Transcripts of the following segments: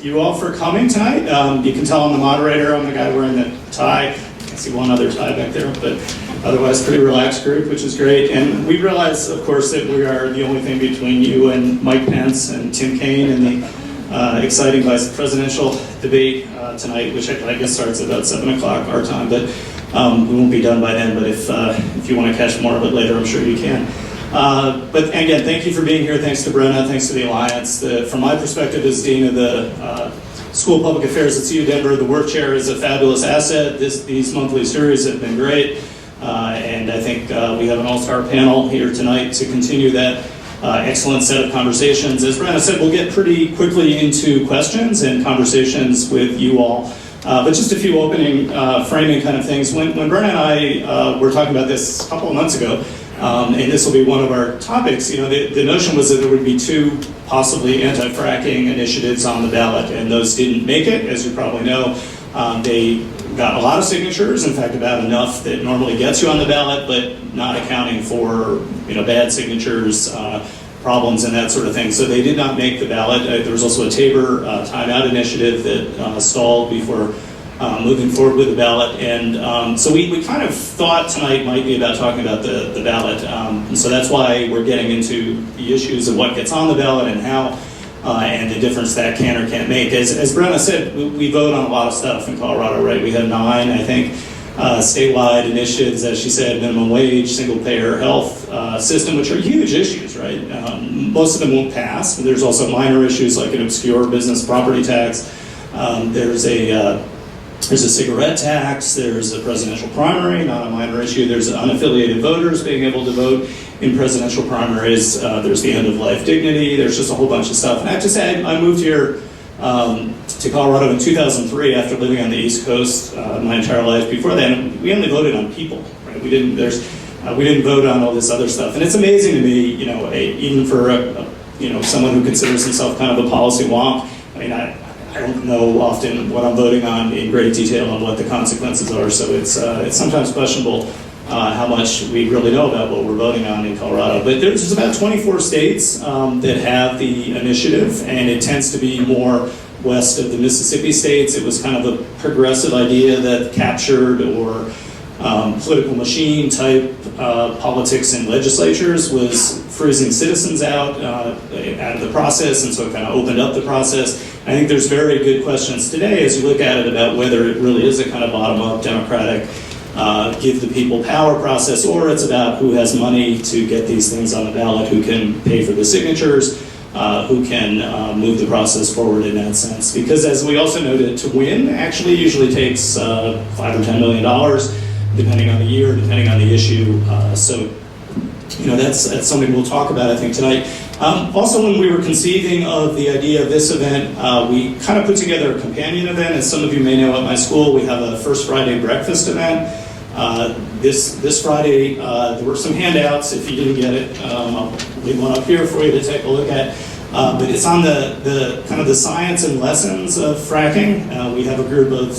you all for coming tonight. You can tell I'm the moderator. I'm the guy wearing the tie. I can see one other tie back there, but otherwise pretty relaxed group, which is great. And we realize, of course, that we are the only thing between you and Mike Pence and Tim Kaine and the exciting vice presidential debate tonight, which I guess starts at about 7 o'clock our time, but we won't be done by then. But if you want to catch more of it later, I'm sure you can. But again, thank you for being here. Thanks to Brenna. Thanks to the Alliance. From my perspective as Dean of the School of Public Affairs at CU Denver, the work chair is a fabulous asset. These monthly series have been great. And I think we have an all-star panel here tonight to continue that excellent set of conversations. As Brenna said, we'll get pretty quickly into questions and conversations with you all. But just a few opening framing kind of things. When Brenna and I were talking about this a couple of months ago, and this will be one of our topics, the notion was that there would be two possibly anti-fracking initiatives on the ballot, and those didn't make it, as you probably know. They got a lot of signatures, in fact about enough that normally gets you on the ballot, but not accounting for bad signatures, problems and that sort of thing. So they did not make the ballot. There was also a Tabor timeout initiative that stalled before moving forward with the ballot. And so we kind of thought tonight might be about talking about the ballot. And so that's why we're getting into the issues of what gets on the ballot and how, and the difference that can or can't make. As Brenna said, we vote on a lot of stuff in Colorado, right? We have 9, I think, statewide initiatives, as she said, minimum wage, single-payer health system, which are huge issues, right? Most of them won't pass. There's also minor issues like an obscure business property tax. There's a cigarette tax. There's a presidential primary, not a minor issue. There's unaffiliated voters being able to vote in presidential primaries. There's the end-of-life dignity. There's just a whole bunch of stuff. And I have to say, I moved here to Colorado in 2003 after living on the East Coast my entire life. Before then, we only voted on people, right? We didn't vote on all this other stuff. And it's amazing to me, even for someone who considers himself kind of a policy wonk. I mean, I don't know often what I'm voting on in great detail and what the consequences are. So it's sometimes questionable how much we really know about what we're voting on in Colorado. But there's about 24 states that have the initiative, and it tends to be more west of the Mississippi states. It was kind of a progressive idea that captured or political machine type politics in legislatures was freezing citizens out of the process, and so it kind of opened up the process. I think there's very good questions today as you look at it about whether it really is a kind of bottom-up democratic give the people power process, or it's about who has money to get these things on the ballot, who can pay for the signatures, who can move the process forward in that sense. Because as we also noted, to win actually usually takes $5 or $10 million, depending on the year, depending on the issue. So that's something we'll talk about, I think, tonight. Also, when we were conceiving of the idea of this event, we kind of put together a companion event. As some of you may know, at my school, we have a First Friday breakfast event. This Friday, there were some handouts, if you didn't get it. I'll leave one up here for you to take a look at. But it's on the kind of the science and lessons of fracking. We have a group of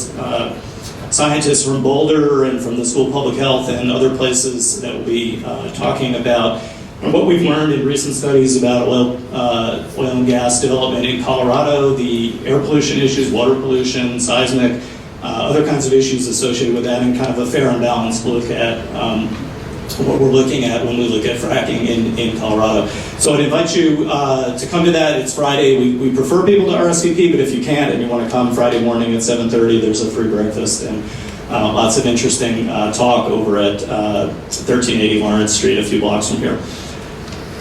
scientists from Boulder and from the School of Public Health and other places that will be talking about what we've learned in recent studies about oil and gas development in Colorado, the air pollution issues, water pollution, seismic, other kinds of issues associated with that, and kind of a fair and balanced look at what we're looking at when we look at fracking in Colorado. So I'd invite you to come to that. It's Friday. We prefer people to RSVP, but if you can't and you want to come Friday morning at 7:30, there's a free breakfast and lots of interesting talk over at 1380 Lawrence Street, a few blocks from here.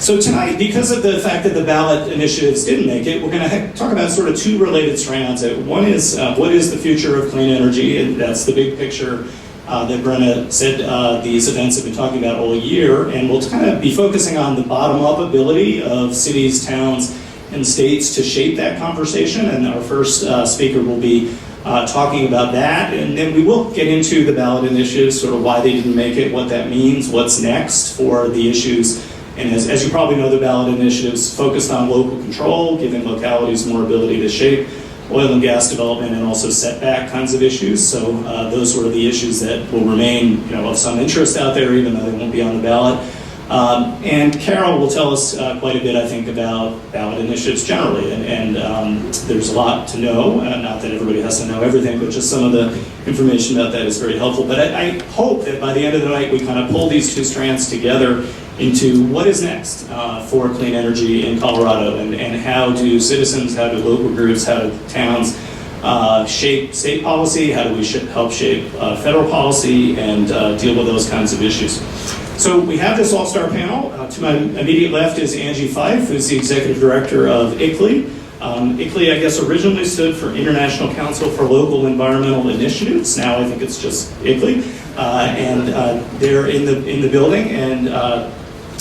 So tonight, because of the fact that the ballot initiatives didn't make it, we're going to talk about sort of two related strands. One is what is the future of clean energy, and that's the big picture that Brenna said these events have been talking about all year, and we'll kind of be focusing on the bottom-up ability of cities, towns, and states to shape that conversation, and our first speaker will be talking about that, and then we will get into the ballot initiatives, sort of why they didn't make it, what that means, what's next for the issues. And as you probably know, the ballot initiatives focused on local control, giving localities more ability to shape oil and gas development and also setback kinds of issues. So those were the issues that will remain of some interest out there, even though they won't be on the ballot. And Carol will tell us quite a bit, I think, about ballot initiatives generally, and there's a lot to know, not that everybody has to know everything, but just some of the information about that is very helpful. But I hope that by the end of the night we kind of pull these two strands together into what is next for clean energy in Colorado, and how do citizens, how do local groups, how do towns shape state policy, how do we help shape federal policy, and deal with those kinds of issues. So we have this all-star panel. To my immediate left is Angie Fife, who's the executive director of ICLEI. ICLEI, I guess, originally stood for International Council for Local Environmental Initiatives. Now I think it's just ICLEI. And they're in the building, and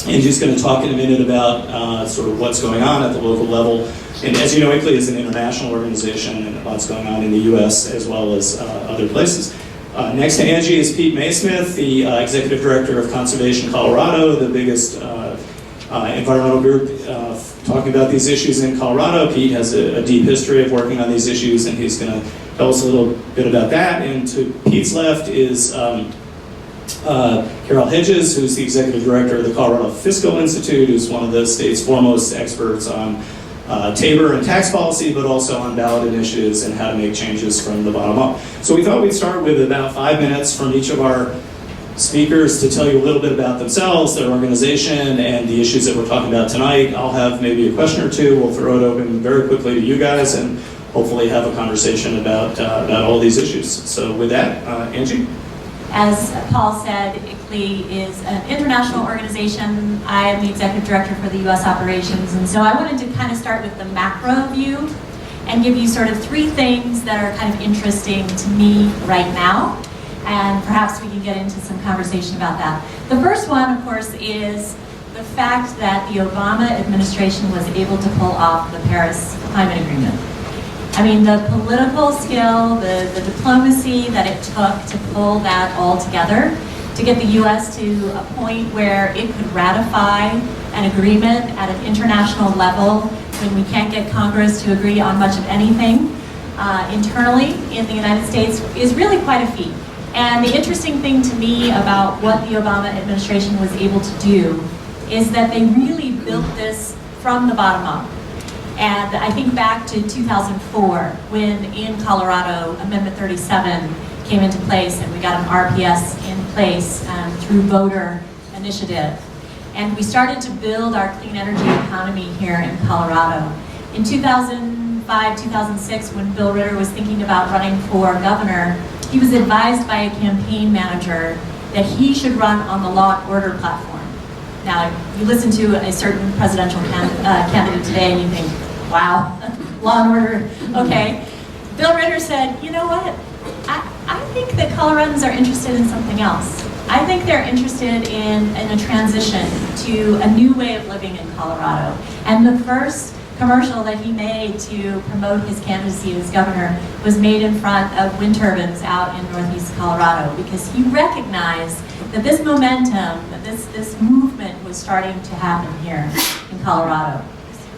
Angie's going to talk in a minute about sort of what's going on at the local level. And as you know, ICLEI is an international organization, and lots going on in the U.S. as well as other places. Next to Angie is Pete Maysmith, the Executive Director of Conservation Colorado, the biggest environmental group talking about these issues in Colorado. Pete has a deep history of working on these issues, and he's going to tell us a little bit about that. And to Pete's left is Carol Hedges, who's the Executive Director of the Colorado Fiscal Institute, who's one of the state's foremost experts on Tabor and tax policy, but also on ballot initiatives and how to make changes from the bottom up. So we thought we'd start with about 5 minutes from each of our speakers to tell you a little bit about themselves, their organization, and the issues that we're talking about tonight. I'll have maybe a question or two. We'll throw it open very quickly to you guys and hopefully have a conversation about all these issues. So with that, Angie? As Paul said, ICLEI is an international organization. I am the executive director for the U.S. operations, and so I wanted to kind of start with the macro view and give you sort of 3 things that are kind of interesting to me right now, and perhaps we can get into some conversation about that. The first one, of course, is the fact that the Obama administration was able to pull off the Paris Climate Agreement. I mean, the political skill, the diplomacy that it took to pull that all together, to get the U.S. to a point where it could ratify an agreement at an international level when we can't get Congress to agree on much of anything internally in the United States, is really quite a feat. And the interesting thing to me about what the Obama administration was able to do is that they really built this from the bottom up. And I think back to 2004, when in Colorado, Amendment 37 came into place, and we got an RPS in place through voter initiative. And we started to build our clean energy economy here in Colorado. In 2005, 2006, when Bill Ritter was thinking about running for governor, he was advised by a campaign manager that he should run on the Law and Order platform. Now, you listen to a certain presidential candidate today and you think, wow, Law and Order, okay. Bill Ritter said, you know what, I think that Coloradans are interested in something else. I think they're interested in a transition to a new way of living in Colorado. And the first commercial that he made to promote his candidacy as governor was made in front of wind turbines out in northeast Colorado, because he recognized that this momentum, that this movement was starting to happen here in Colorado.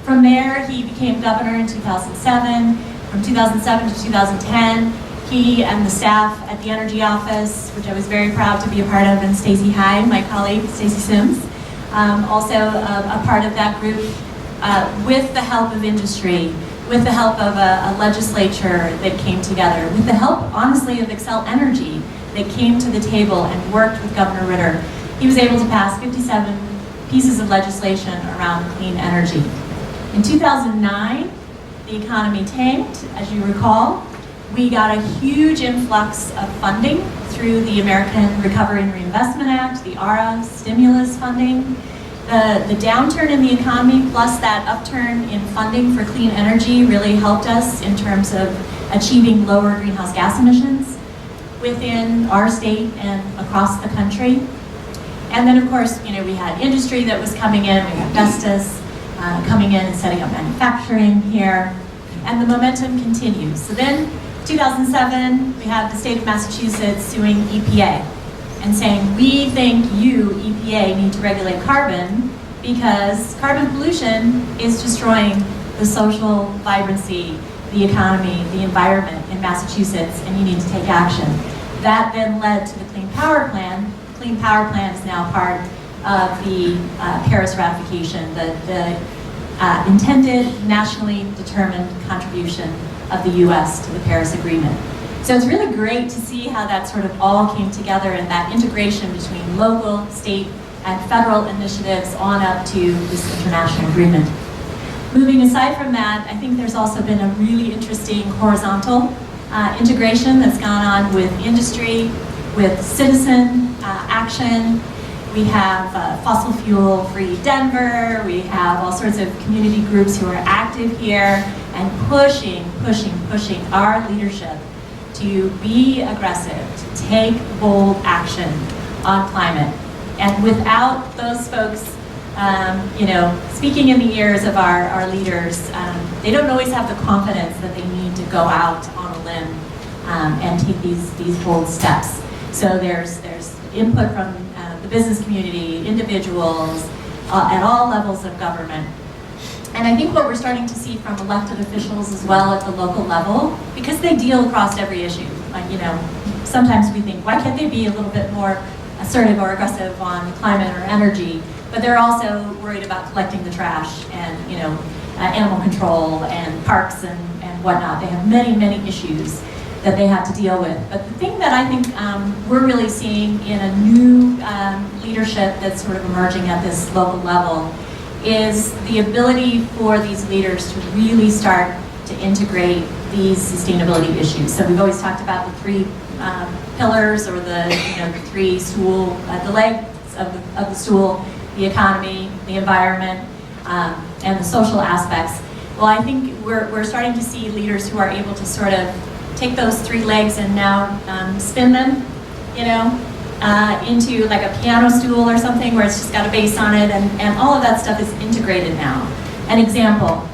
From there, he became governor in 2007. From 2007 to 2010, he and the staff at the Energy Office, which I was very proud to be a part of, and Stacy Hyde, my colleague, Stacy Sims, also a part of that group, with the help of industry, with the help of a legislature that came together, with the help, honestly, of Xcel Energy that came to the table and worked with Governor Ritter, he was able to pass 57 pieces of legislation around clean energy. In 2009, the economy tanked, as you recall. We got a huge influx of funding through the American Recovery and Reinvestment Act, the ARA stimulus funding. The downturn in the economy plus that upturn in funding for clean energy really helped us in terms of achieving lower greenhouse gas emissions within our state and across the country. And then, of course, we had industry that was coming in. We had Vestas coming in and setting up manufacturing here. And the momentum continues. So then, 2007, we have the state of Massachusetts suing EPA and saying, we think you, EPA, need to regulate carbon because carbon pollution is destroying the social vibrancy, the economy, the environment in Massachusetts, and you need to take action. That then led to the Clean Power Plan. The Clean Power Plan is now part of the Paris ratification, the intended nationally determined contribution of the US to the Paris Agreement. So it's really great to see how that sort of all came together and that integration between local, state, and federal initiatives on up to this international agreement. Moving aside from that, I think there's also been a really interesting horizontal integration that's gone on with industry, with citizen action. We have fossil fuel-free Denver. We have all sorts of community groups who are active here and pushing our leadership to be aggressive, to take bold action on climate. And without those folks, speaking in the ears of our leaders, they don't always have the confidence that they need to go out on a limb and take these bold steps. So there's input from the business community, individuals, at all levels of government. And I think what we're starting to see from elected officials as well at the local level, because they deal across every issue. Sometimes we think, why can't they be a little bit more assertive or aggressive on climate or energy? But they're also worried about collecting the trash and animal control and parks and whatnot. They have many issues that they have to deal with. But the thing that I think we're really seeing in a new leadership that's sort of emerging at this local level is the ability for these leaders to really start to integrate these sustainability issues. So we've always talked about the three pillars, or the three stool, the legs of the stool: the economy, the environment, and the social aspects. Well, I think we're starting to see leaders who are able to sort of take those three legs and now spin them, into like a piano stool or something where it's just got a base on it, and all of that stuff is integrated now. An example,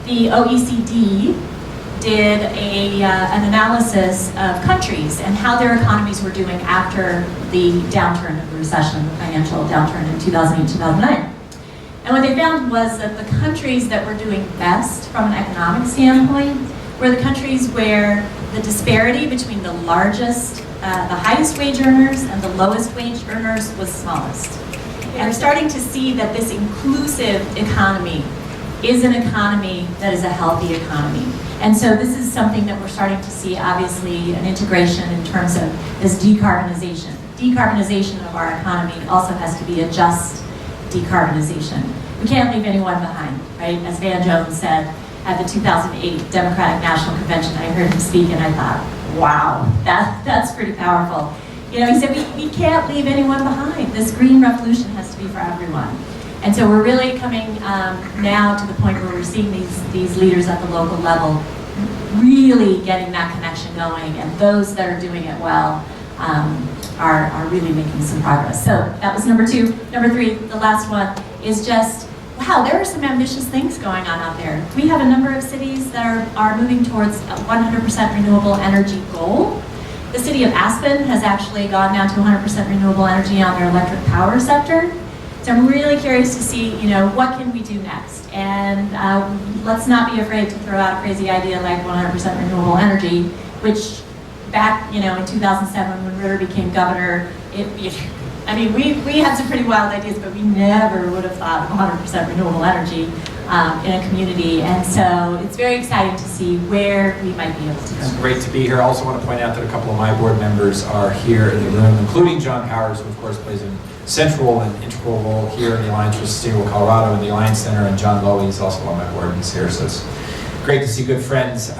the OECD did an analysis of countries and how their economies were doing after the downturn of the recession, the financial downturn in 2008, 2009. And what they found was that the countries that were doing best from an economic standpoint were the countries where the disparity between the highest wage earners and the lowest wage earners was smallest. And we're starting to see that this inclusive economy is an economy that is a healthy economy. And so this is something that we're starting to see, obviously, an integration in terms of this decarbonization. Decarbonization of our economy also has to be a just decarbonization. We can't leave anyone behind, right? As Van Jones said at the 2008 Democratic National Convention, I heard him speak and I thought, wow, that's pretty powerful. He said, we can't leave anyone behind. This green revolution has to be for everyone. And so we're really coming now to the point where we're seeing these leaders at the local level really getting that connection going, and those that are doing it well are really making some progress. So that was number 2. Number 3, the last one, is just, wow, there are some ambitious things going on out there. We have a number of cities that are moving towards a 100% renewable energy goal. The city of Aspen has actually gone down to 100% renewable energy on their electric power sector. So I'm really curious to see, what can we do next? And let's not be afraid to throw out a crazy idea like 100% renewable energy, which back, in 2007 when Ritter became governor, we had some pretty wild ideas, but we never would have thought of 100% renewable energy in a community. And so it's very exciting to see where we might be able to go. It's great to be here. I also want to point out that a couple of my board members are here in the room, including John Powers, who of course plays a central and integral role here in the Alliance for Sustainable Colorado and the Alliance Center, and John Lowy is also on my board. He's here, so it's great to see good friends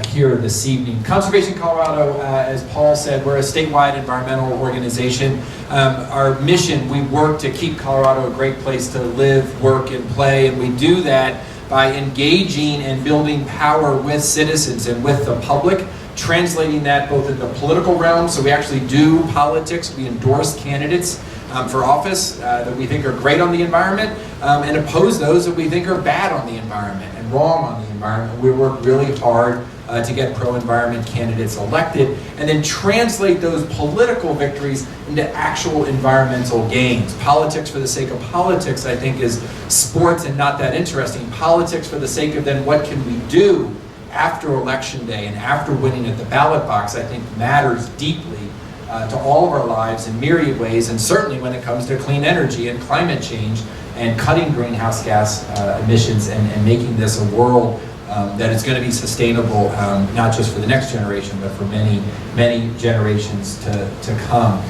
here this evening. Conservation Colorado, as Paul said, we're a statewide environmental organization. Our mission, we work to keep Colorado a great place to live, work, and play, and we do that by engaging and building power with citizens and with the public, translating that both in the political realm, so we actually do politics, we endorse candidates for office that we think are great on the environment, and oppose those that we think are bad on the environment and wrong on the environment. We work really hard to get pro-environment candidates elected, and then translate those political victories into actual environmental gains. Politics for the sake of politics, I think, is sports and not that interesting. Politics for the sake of then what can we do after Election Day and after winning at the ballot box, I think matters deeply to all of our lives in myriad ways, and certainly when it comes to clean energy and climate change and cutting greenhouse gas emissions and making this a world that is going to be sustainable, not just for the next generation, but for many, many generations to come.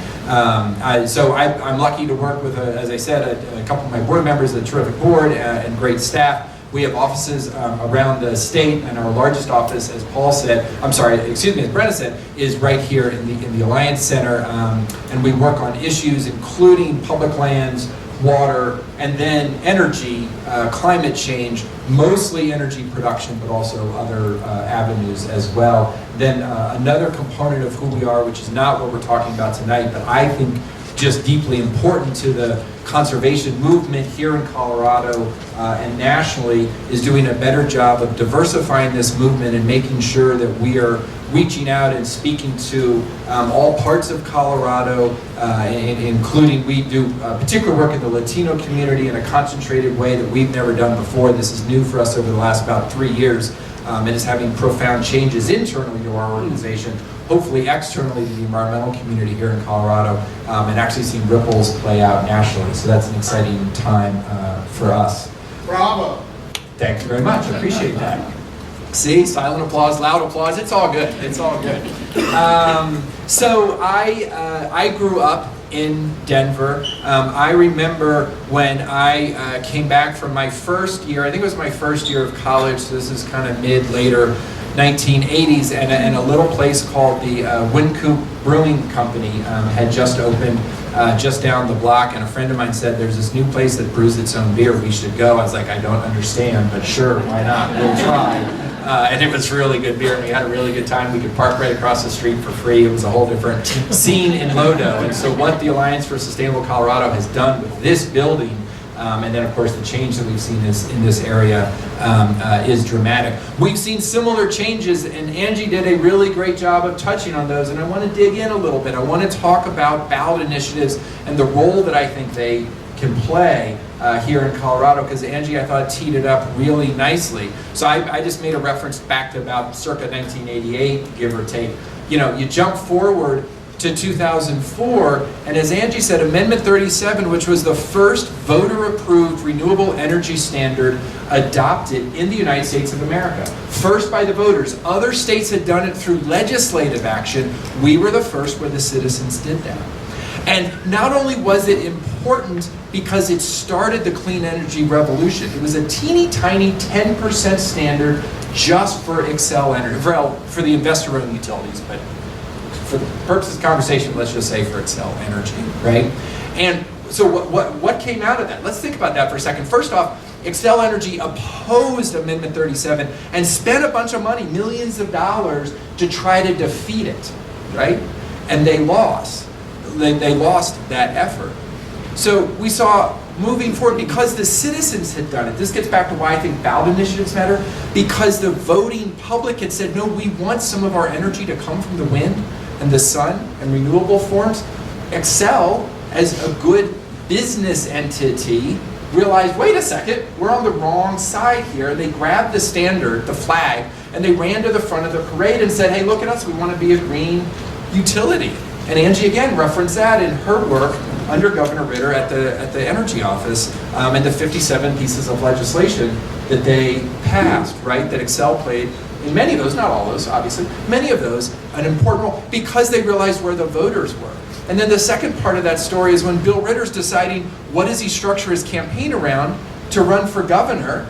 So I'm lucky to work with, as I said, a couple of my board members, a terrific board, and great staff. We have offices around the state, and our largest office, as Paul said, as Brenna said, is right here in the Alliance Center, and we work on issues including public lands, water, and then energy, climate change, mostly energy production, but also other avenues as well. Then another component of who we are, which is not what we're talking about tonight, but I think just deeply important to the conservation movement here in Colorado and nationally, is doing a better job of diversifying this movement and making sure that we are reaching out and speaking to all parts of Colorado, including we do particular work in the Latino community in a concentrated way that we've never done before. This is new for us over the last about 3 years, and is having profound changes internally to our organization, hopefully externally to the environmental community here in Colorado, and actually seeing ripples play out nationally. So that's an exciting time for us. Bravo. Thanks very much, I appreciate that. See, silent applause, loud applause, it's all good, it's all good. So I grew up in Denver. I remember when I came back from my first year, I think it was my first year of college, so this is kind of later 1980s, and a little place called the Wynkoop Brewing Company had just opened just down the block, and a friend of mine said, there's this new place that brews its own beer, we should go. I was like, I don't understand, but sure, why not, we'll try. And it was really good beer, and we had a really good time. We could park right across the street for free. It was a whole different scene in Lodo. And so what the Alliance for Sustainable Colorado has done with this building, and then of course the change that we've seen in this area is dramatic. We've seen similar changes, and Angie did a really great job of touching on those, and I want to dig in a little bit. I want to talk about ballot initiatives and the role that I think they can play here in Colorado, because Angie, I thought, teed it up really nicely. So I just made a reference back to about circa 1988, give or take. You know, you jump forward to 2004, and as Angie said, Amendment 37, which was the first voter-approved renewable energy standard adopted in the United States of America. First by the voters. Other states had done it through legislative action. We were the first where the citizens did that. And not only was it important because it started the clean energy revolution, it was a teeny tiny 10% standard just for Xcel Energy, for the investor-owned utilities, but for the purposes of conversation, let's just say for Xcel Energy, right? And so what came out of that? Let's think about that for a second. First off, Xcel Energy opposed Amendment 37 and spent a bunch of money, millions of dollars, to try to defeat it, right? And they lost. They lost that effort. So we saw moving forward, because the citizens had done it, this gets back to why I think ballot initiatives matter, because the voting public had said, no, we want some of our energy to come from the wind and the sun and renewable forms. Xcel, as a good business entity, realized, wait a second, we're on the wrong side here. They grabbed the standard, the flag, and they ran to the front of the parade and said, hey, look at us, we want to be a green utility. And Angie again referenced that in her work under Governor Ritter at the Energy Office, and the 57 pieces of legislation that they passed, right? That Xcel played in many of those, not all those, obviously, many of those, an important role because they realized where the voters were. And then the second part of that story is when Bill Ritter's deciding what does he structure his campaign around to run for governor.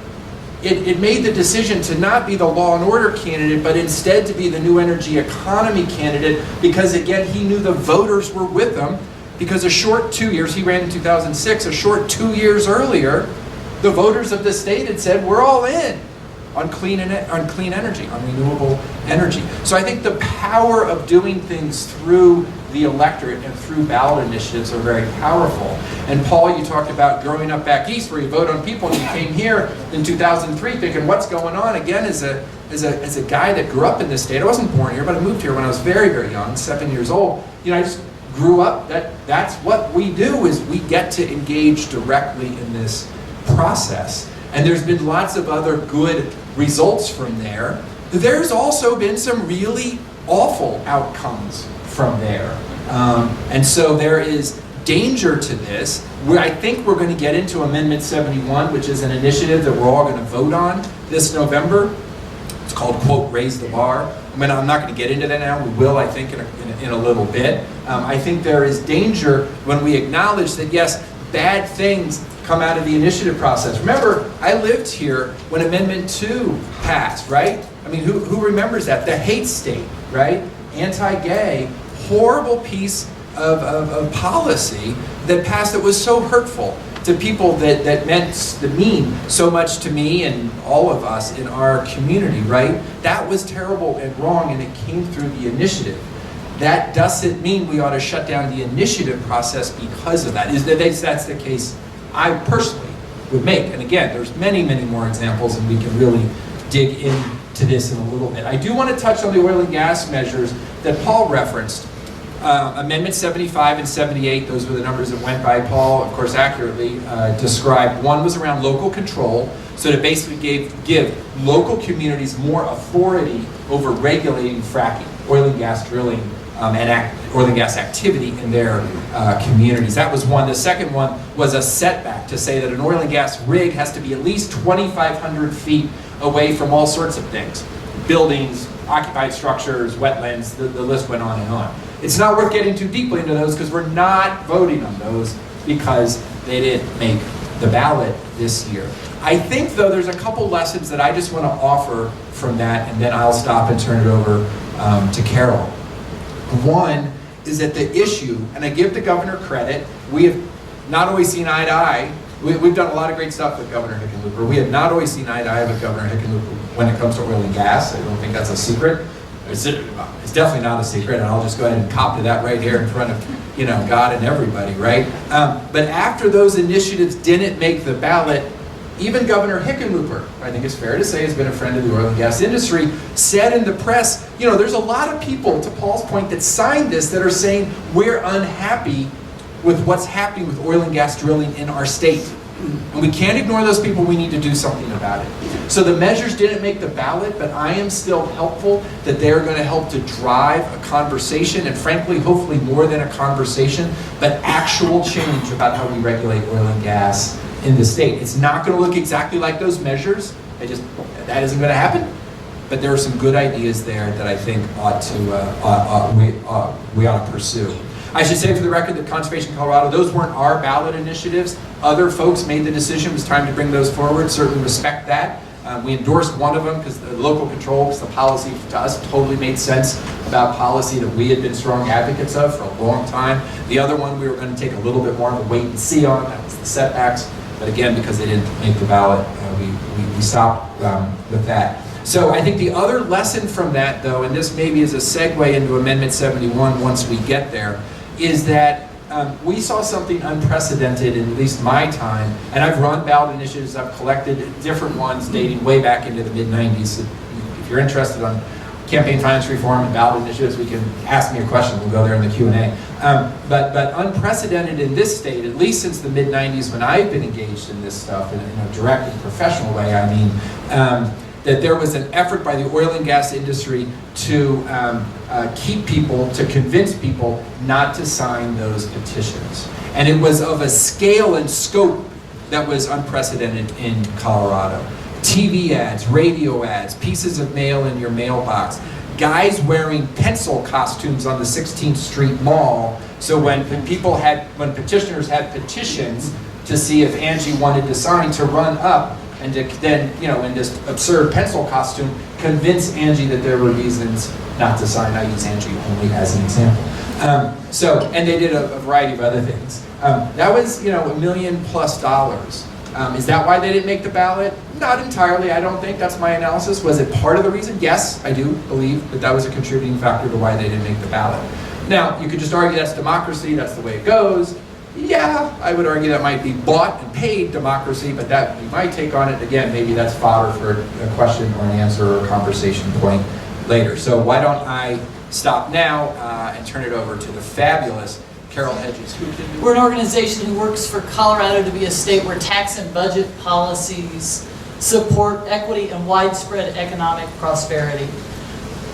It made the decision to not be the law and order candidate, but instead to be the new energy economy candidate, because again, he knew the voters were with him, because a short 2 years, he ran in 2006, a short 2 years earlier, the voters of the state had said, we're all in on clean energy, on renewable energy. So I think the power of doing things through the electorate and through ballot initiatives are very powerful. And Paul, you talked about growing up back east where you vote on people, and you came here in 2003 thinking, what's going on? Again, as a guy that grew up in this state, I wasn't born here, but I moved here when I was very, very young, 7 years old. You know, I just grew up, that's what we do, is we get to engage directly in this process. And there's been lots of other good results from there. There's also been some really awful outcomes from there. And so there is danger to this. I think we're going to get into Amendment 71, which is an initiative that we're all going to vote on this November. It's called, quote, raise the bar. I mean, I'm not going to get into that now. We will, I think, in a little bit. I think there is danger when we acknowledge that, yes, bad things come out of the initiative process. Remember, I lived here when Amendment 2 passed, right? I mean, who remembers that? The hate state, right? Anti-gay, horrible piece of policy that passed that was so hurtful to people that mean so much to me and all of us in our community, right? That was terrible and wrong, and it came through the initiative. That doesn't mean we ought to shut down the initiative process because of that. That's the case I personally would make. And again, there's many, many more examples, and we can really dig into this in a little bit. I do want to touch on the oil and gas measures that Paul referenced. Amendment 75 and 78, those were the numbers that went by. Paul, of course, accurately described. One was around local control, so to basically give local communities more authority over regulating fracking, oil and gas drilling, and oil and gas activity in their communities. That was one. The second one was a setback to say that an oil and gas rig has to be at least 2,500 feet away from all sorts of things. Buildings, occupied structures, wetlands, the list went on and on. It's not worth getting too deeply into those because we're not voting on those because they didn't make the ballot this year. I think, though, there's a couple lessons that I just want to offer from that, and then I'll stop and turn it over to Carol. One is that the issue, and I give the governor credit, we have not always seen eye to eye. We've done a lot of great stuff with Governor Hickenlooper. We have not always seen eye to eye with Governor Hickenlooper when it comes to oil and gas. I don't think that's a secret. It's definitely not a secret, and I'll just go ahead and cop to that right here in front of, God and everybody, right? But after those initiatives didn't make the ballot, even Governor Hickenlooper, I think it's fair to say, has been a friend of the oil and gas industry, said in the press, there's a lot of people, to Paul's point, that signed this that are saying we're unhappy with what's happening with oil and gas drilling in our state. And we can't ignore those people. We need to do something about it. So the measures didn't make the ballot, but I am still helpful that they're going to help to drive a conversation, and frankly, hopefully more than a conversation, but actual change about how we regulate oil and gas in the state. It's not going to look exactly like those measures. That isn't going to happen. But there are some good ideas there that I think we ought to pursue. I should say for the record that Conservation Colorado, those weren't our ballot initiatives. Other folks made the decision. It was time to bring those forward. Certainly respect that. We endorsed one of them because the local control, because the policy to us totally made sense about policy that we had been strong advocates of for a long time. The other one we were going to take a little bit more of a wait and see on. That was the setbacks. But again, because they didn't make the ballot, we stopped with that. So I think the other lesson from that, though, and this maybe is a segue into Amendment 71 once we get there, is that we saw something unprecedented in at least my time, and I've run ballot initiatives, I've collected different ones dating way back into the mid-90s. If you're interested on campaign finance reform and ballot initiatives, we can ask me a question, we'll go there in the Q&A. But unprecedented in this state, at least since the mid-90s when I've been engaged in this stuff in a direct and professional way, I mean, that there was an effort by the oil and gas industry to keep people, to convince people not to sign those petitions. And it was of a scale and scope that was unprecedented in Colorado. TV ads, radio ads, pieces of mail in your mailbox, guys wearing pencil costumes on the 16th Street Mall. So when petitioners had petitions to see if Angie wanted to sign, to run up and to then, in this absurd pencil costume, convince Angie that there were reasons not to sign. I use Angie only as an example. And they did a variety of other things. That was, $1 million+. Is that why they didn't make the ballot? Not entirely, I don't think. That's my analysis. Was it part of the reason? Yes, I do believe that was a contributing factor to why they didn't make the ballot. Now, you could just argue that's democracy, that's the way it goes. Yeah, I would argue that might be bought and paid democracy, but that would be my take on it. Again, maybe that's fodder for a question or an answer or a conversation point later. So why don't I stop now and turn it over to the fabulous Carol Hedges. We're an organization who works for Colorado to be a state where tax and budget policies support equity and widespread economic prosperity.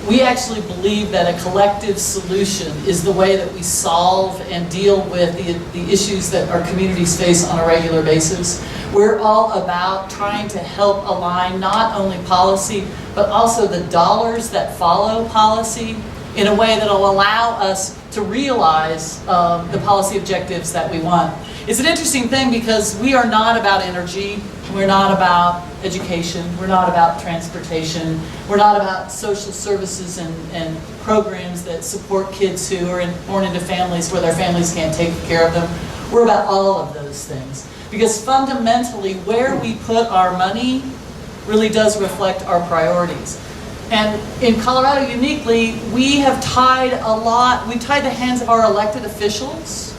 we actually believe that a collective solution is the way that we solve and deal with the issues that our communities face on a regular basis. We're all about trying to help align not only policy, but also the dollars that follow policy in a way that will allow us to realize the policy objectives that we want. It's an interesting thing because we are not about energy, we're not about education, we're not about transportation, we're not about social services and programs that support kids who are born into families where their families can't take care of them. We're about all of those things. Because fundamentally, where we put our money really does reflect our priorities. And in Colorado uniquely, we tied the hands of our elected officials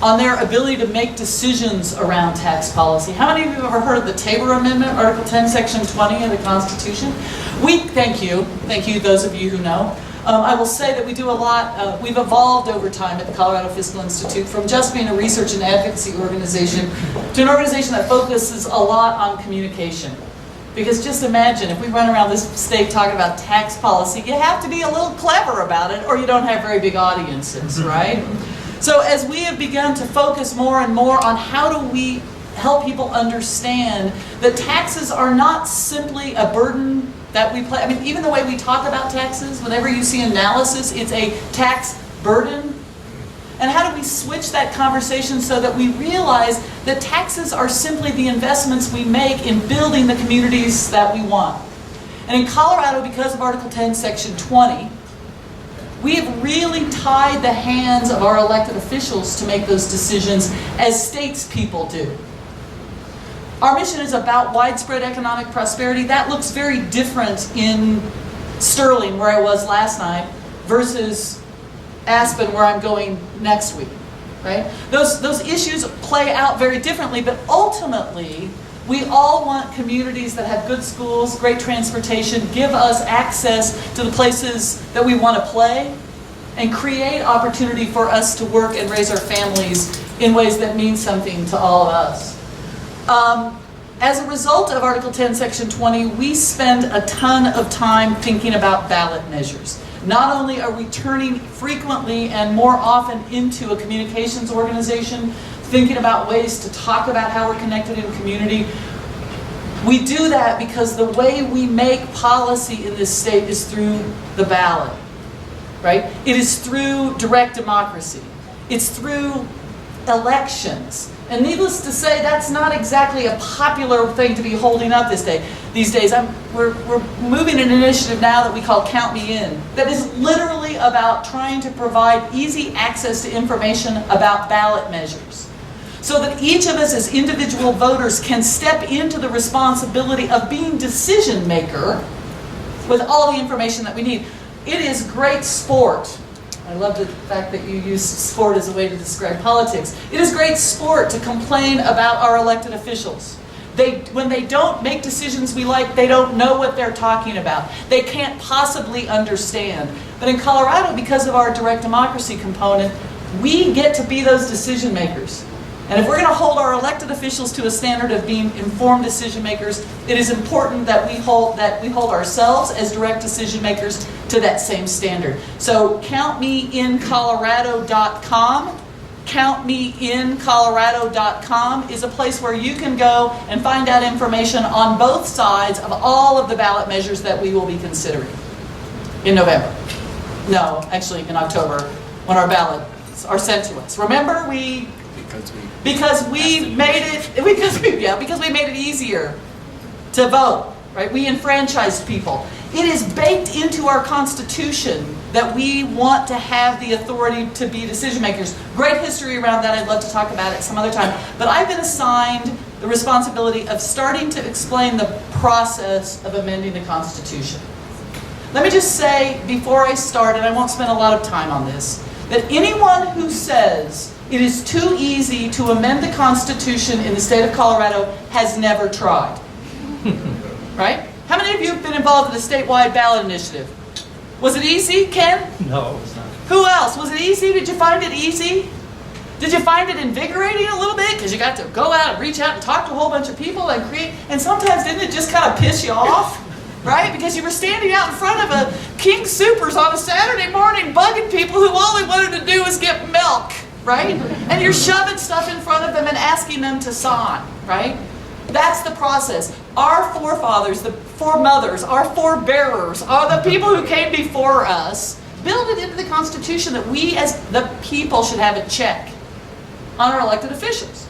on their ability to make decisions around tax policy. How many of you have ever heard of the Tabor Amendment, Article 10, Section 20 of the Constitution? Thank you, those of you who know. I will say that we do a lot, we've evolved over time at the Colorado Fiscal Institute from just being a research and advocacy organization to an organization that focuses a lot on communication. Because just imagine, if we run around this state talking about tax policy, you have to be a little clever about it or you don't have very big audiences, right? So as we have begun to focus more and more on how do we help people understand that taxes are not simply a burden that we play. I mean, even the way we talk about taxes, whenever you see analysis, it's a tax burden. And how do we switch that conversation so that we realize that taxes are simply the investments we make in building the communities that we want? And in Colorado, because of Article 10, Section 20, we have really tied the hands of our elected officials to make those decisions as statespeople do. Our mission is about widespread economic prosperity. That looks very different in Sterling, where I was last night, versus Aspen, where I'm going next week, right? Those issues play out very differently, but ultimately, we all want communities that have good schools, great transportation, give us access to the places that we want to play, and create opportunity for us to work and raise our families in ways that mean something to all of us. As a result of Article 10, Section 20, we spend a ton of time thinking about ballot measures. Not only are we turning frequently and more often into a communications organization, thinking about ways to talk about how we're connected in community, we do that because the way we make policy in this state is through the ballot, right? It is through direct democracy. It's through elections. And needless to say, that's not exactly a popular thing to be holding up these days. We're moving an initiative now that we call Count Me In, that is literally about trying to provide easy access to information about ballot measures, so that each of us as individual voters can step into the responsibility of being decision maker with all the information that we need. It is great sport. I love the fact that you use sport as a way to describe politics. It is great sport to complain about our elected officials. When they don't make decisions we like, they don't know what they're talking about. They can't possibly understand. But in Colorado, because of our direct democracy component, we get to be those decision makers. And if we're going to hold our elected officials to a standard of being informed decision makers, it is important that we hold ourselves as direct decision makers to that same standard. So countmeincolorado.com, countmeincolorado.com is a place where you can go and find out information on both sides of all of the ballot measures that we will be considering in November. No, actually in October, when our ballots are sent to us. Remember, because we made it easier to vote, right? We enfranchised people. It is baked into our Constitution that we want to have the authority to be decision makers. Great history around that. I'd love to talk about it some other time. But I've been assigned the responsibility of starting to explain the process of amending the Constitution. Let me just say before I start, and I won't spend a lot of time on this, that anyone who says it is too easy to amend the Constitution in the state of Colorado has never tried. Right? How many of you have been involved in a statewide ballot initiative? Was it easy, Ken? No, it's not. Who else? Was it easy? Did you find it easy? Did you find it invigorating a little bit? Because you got to go out and reach out and talk to a whole bunch of people and create, and sometimes didn't it just kind of piss you off? right? Because you were standing out in front of a King Soopers on a Saturday morning bugging people who all they wanted to do was get milk, right? And you're shoving stuff in front of them and asking them to sign, right? That's the process. Our forefathers, the foremothers, our forebearers, are the people who came before us, built it into the Constitution that we as the people should have a check on our elected officials.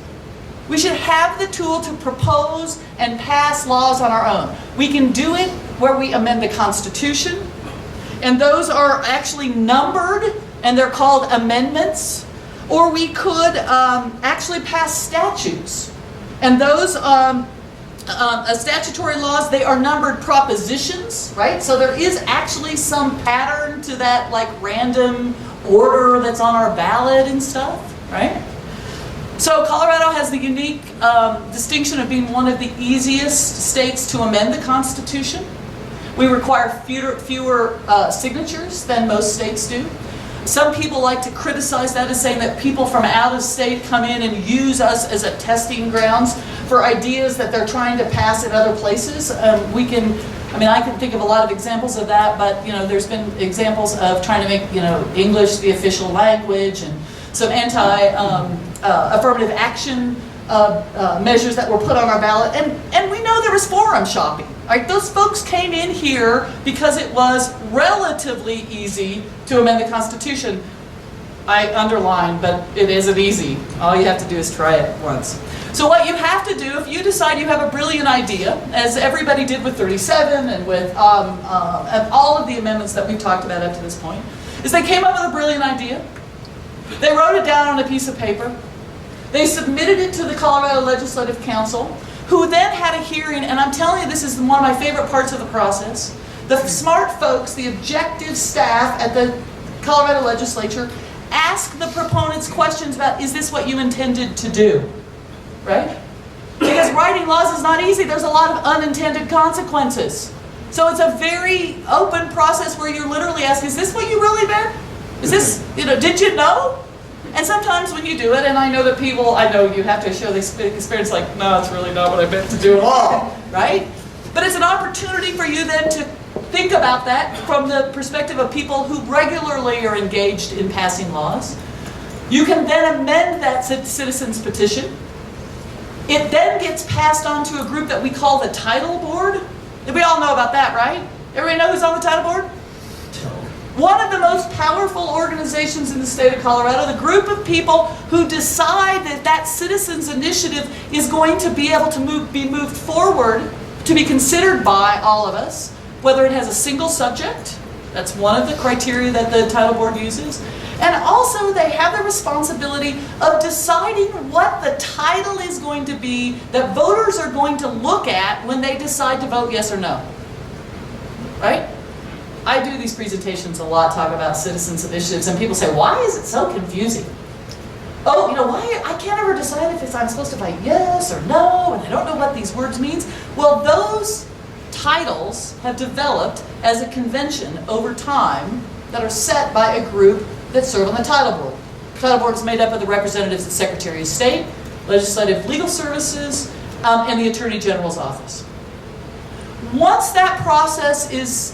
We should have the tool to propose and pass laws on our own. We can do it where we amend the Constitution, and those are actually numbered, and they're called amendments. Or we could actually pass statutes, and those statutory laws, they are numbered propositions, right? So there is actually some pattern to that, like random order that's on our ballot and stuff, right? So Colorado has the unique distinction of being one of the easiest states to amend the Constitution. We require fewer signatures than most states do. Some people like to criticize that as saying that people from out of state come in and use us as a testing grounds for ideas that they're trying to pass in other places. I can think of a lot of examples of that, but there's been examples of trying to make English the official language, and some anti-affirmative action measures that were put on our ballot, and we know there was forum shopping. Right? Those folks came in here because it was relatively easy to amend the Constitution. I underline, but it isn't easy. All you have to do is try it once. So what you have to do, if you decide you have a brilliant idea, as everybody did with 37 and with and all of the amendments that we've talked about up to this point, is they came up with a brilliant idea. They wrote it down on a piece of paper. They submitted it to the Colorado Legislative Council, who then had a hearing, and I'm telling you, this is one of my favorite parts of the process. The smart folks, the objective staff at the Colorado Legislature, ask the proponents questions about, is this what you intended to do? Right? Because writing laws is not easy. There's a lot of unintended consequences. So it's a very open process where you're literally asking, is this what you really meant? Is this, did you know? And sometimes when you do it, and I know you have to show the experience like, no, it's really not what I meant to do at all, right? But it's an opportunity for you then to think about that from the perspective of people who regularly are engaged in passing laws. You can then amend that citizen's petition. It then gets passed on to a group that we call the title board. We all know about that, right? Everybody know who's on the title board? One of the most powerful organizations in the state of Colorado, the group of people who decide that citizens' initiative is going to be able to be moved forward, to be considered by all of us, whether it has a single subject, that's one of the criteria that the title board uses, and also they have the responsibility of deciding what the title is going to be that voters are going to look at when they decide to vote yes or no, right? I do these presentations a lot, talk about citizens' initiatives, and people say, why is it so confusing? Oh, why? I can't ever decide if I'm supposed to vote yes or no, and I don't know what these words mean. Well, those titles have developed as a convention over time that are set by a group that serve on the title board. The title board is made up of the representatives of the Secretary of State, Legislative Legal Services, and the Attorney General's office. Once that process is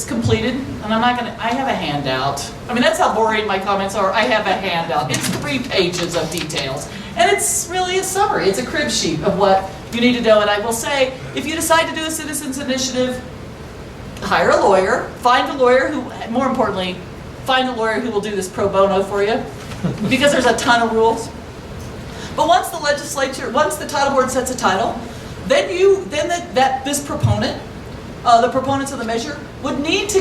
completed, and I have a handout. That's how boring my comments are. I have a handout. It's 3 pages of details. And it's really a summary. It's a crib sheet of what you need to know. And I will say, if you decide to do a citizens initiative, hire a lawyer, find a lawyer who, more importantly, find a lawyer who will do this pro bono for you, because there's a ton of rules. But once the title board sets a title, this proponent, the proponents of the measure, would need to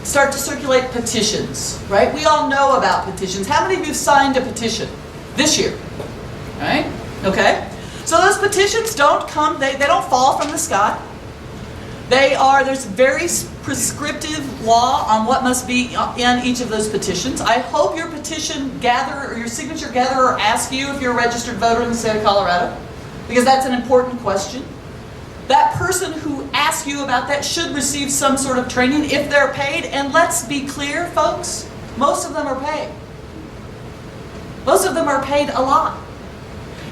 start to circulate petitions, right? We all know about petitions. How many of you signed a petition this year? Right? Okay. So those petitions don't come, they don't fall from the sky. There's very prescriptive law on what must be in each of those petitions. I hope your petition gatherer or your signature gatherer asks you if you're a registered voter in the state of Colorado, because that's an important question. That person who asks you about that should receive some sort of training if they're paid, and let's be clear, folks, most of them are paid. Most of them are paid a lot.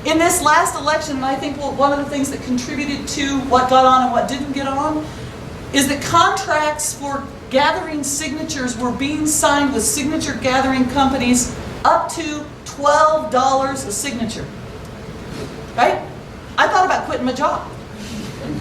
In this last election, and I think one of the things that contributed to what got on and what didn't get on, is that contracts for gathering signatures were being signed with signature gathering companies up to $12 a signature. Right? I thought about quitting my job.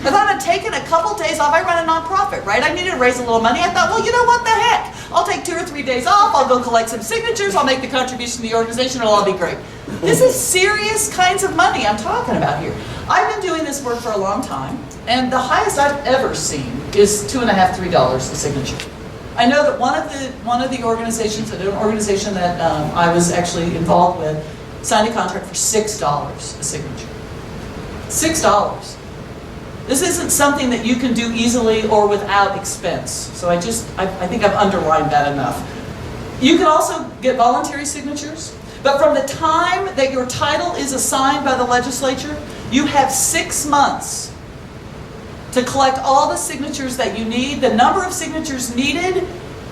I thought I'd taken a couple days off. I run a nonprofit, right? I needed to raise a little money. I thought, well, you know what the heck? I'll take 2 or 3 days off. I'll go collect some signatures. I'll make the contribution to the organization. It'll all be great. This is serious kinds of money I'm talking about here. I've been doing this work for a long time, and the highest I've ever seen is $2.50, $3 a signature. I know that one of the organizations, an organization that I was actually involved with, signed a contract for $6 a signature. $6. This isn't something that you can do easily or without expense. So I think I've underlined that enough. You can also get voluntary signatures, but from the time that your title is assigned by the legislature, you have 6 months to collect all the signatures that you need. The number of signatures needed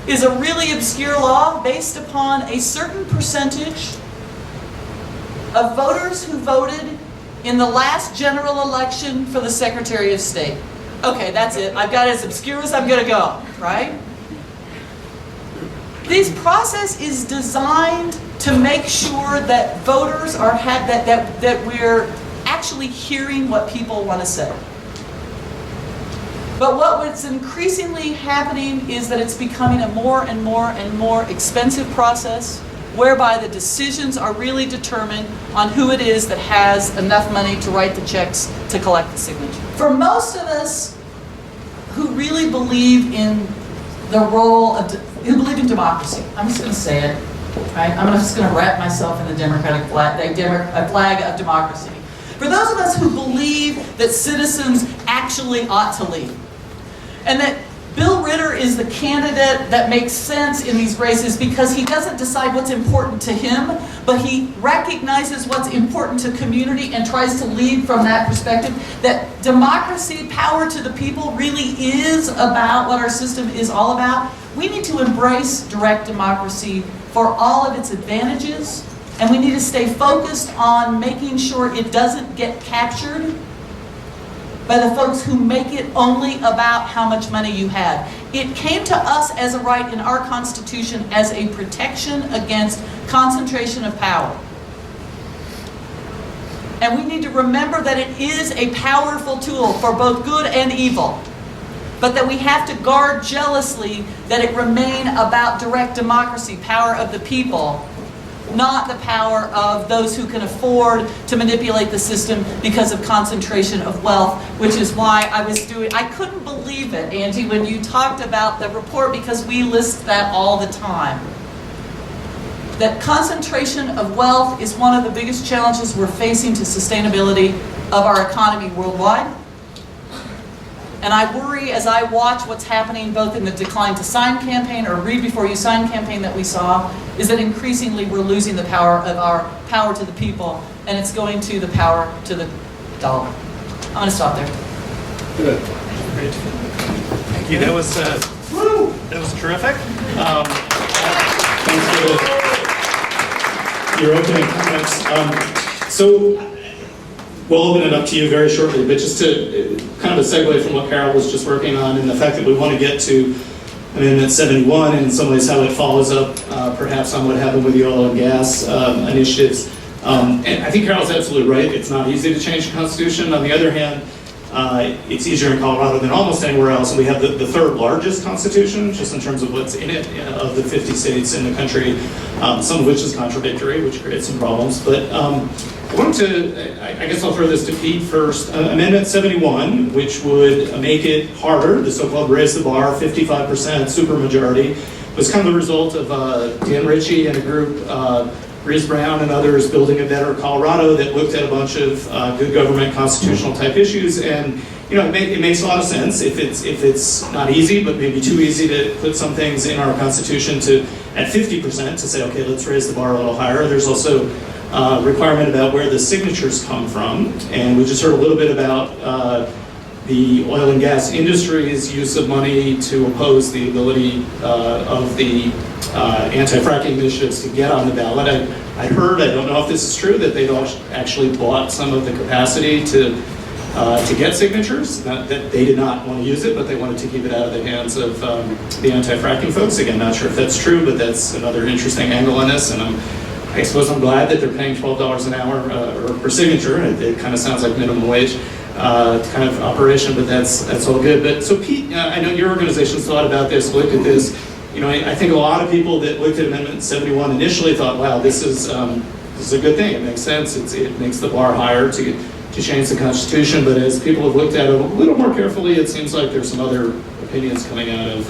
is a really obscure law based upon a certain percentage of voters who voted in the last general election for the Secretary of State. Okay, that's it. I've got it as obscure as I'm going to go, right? This process is designed to make sure that voters are that we're actually hearing what people want to say. But what's increasingly happening is that it's becoming a more and more expensive process, whereby the decisions are really determined on who it is that has enough money to write the checks to collect the signature. For most of us who really believe in the role of, who believe in democracy, I'm just going to say it, right? I'm just going to wrap myself in the democratic flag, a flag of democracy. For those of us who believe that citizens actually ought to lead, and that Bill Ritter is the candidate that makes sense in these races because he doesn't decide what's important to him, but he recognizes what's important to community and tries to lead from that perspective. That democracy, power to the people, really is about what our system is all about. We need to embrace direct democracy for all of its advantages, and we need to stay focused on making sure it doesn't get captured by the folks who make it only about how much money you have. It came to us as a right in our Constitution as a protection against concentration of power. And we need to remember that it is a powerful tool for both good and evil, but that we have to guard jealously that it remain about direct democracy, power of the people, not the power of those who can afford to manipulate the system because of concentration of wealth, which is why I couldn't believe it, Angie, when you talked about the report, because we list that all the time. That concentration of wealth is one of the biggest challenges we're facing to sustainability of our economy worldwide. And I worry as I watch what's happening both in the Decline to Sign campaign or Read Before You Sign campaign that we saw, is that increasingly we're losing the power of our power to the people, and it's going to the power to the dollar. I'm going to stop there. Good. Great. Thank you. That was terrific. Thanks for your opening comments. So we'll open it up to you very shortly, but just to kind of a segue from what Carol was just working on and the fact that we want to get to Amendment 71 and in some ways how it follows up perhaps on what happened with the oil and gas initiatives. And I think Carol's absolutely right. It's not easy to change the Constitution. On the other hand, it's easier in Colorado than almost anywhere else. And we have the third largest Constitution, just in terms of what's in it, of the 50 states in the country, some of which is contradictory, which creates some problems. But I wanted to, I guess I'll throw this to Pete first. Amendment 71, which would make it harder, the so-called raise the bar, 55% supermajority, was kind of the result of Dan Ritchie and a group, Reese Brown and others, building a better Colorado that looked at a bunch of good government constitutional type issues. And you know, it makes a lot of sense if it's not easy, but maybe too easy to put some things in our Constitution to at 50% to say, okay, let's raise the bar a little higher. There's also requirement about where the signatures come from, and we just heard a little bit about the oil and gas industry's use of money to oppose the ability of the anti-fracking initiatives to get on the ballot. I heard, I don't know if this is true, that they actually bought some of the capacity to get signatures. Not that they did not want to use it, but they wanted to keep it out of the hands of the anti-fracking folks. Again, not sure if that's true, but that's another interesting angle on this. And I suppose I'm glad that they're paying $12 an hour or per signature. It kind of sounds like minimum wage kind of operation, but that's all good. But so Pete, I know your organization's thought about this, looked at this. You know, I think a lot of people that looked at Amendment 71 initially thought, wow, this is a good thing. It makes sense. It makes the bar higher to change the Constitution. But as people have looked at it a little more carefully, it seems like there's some other opinions coming out of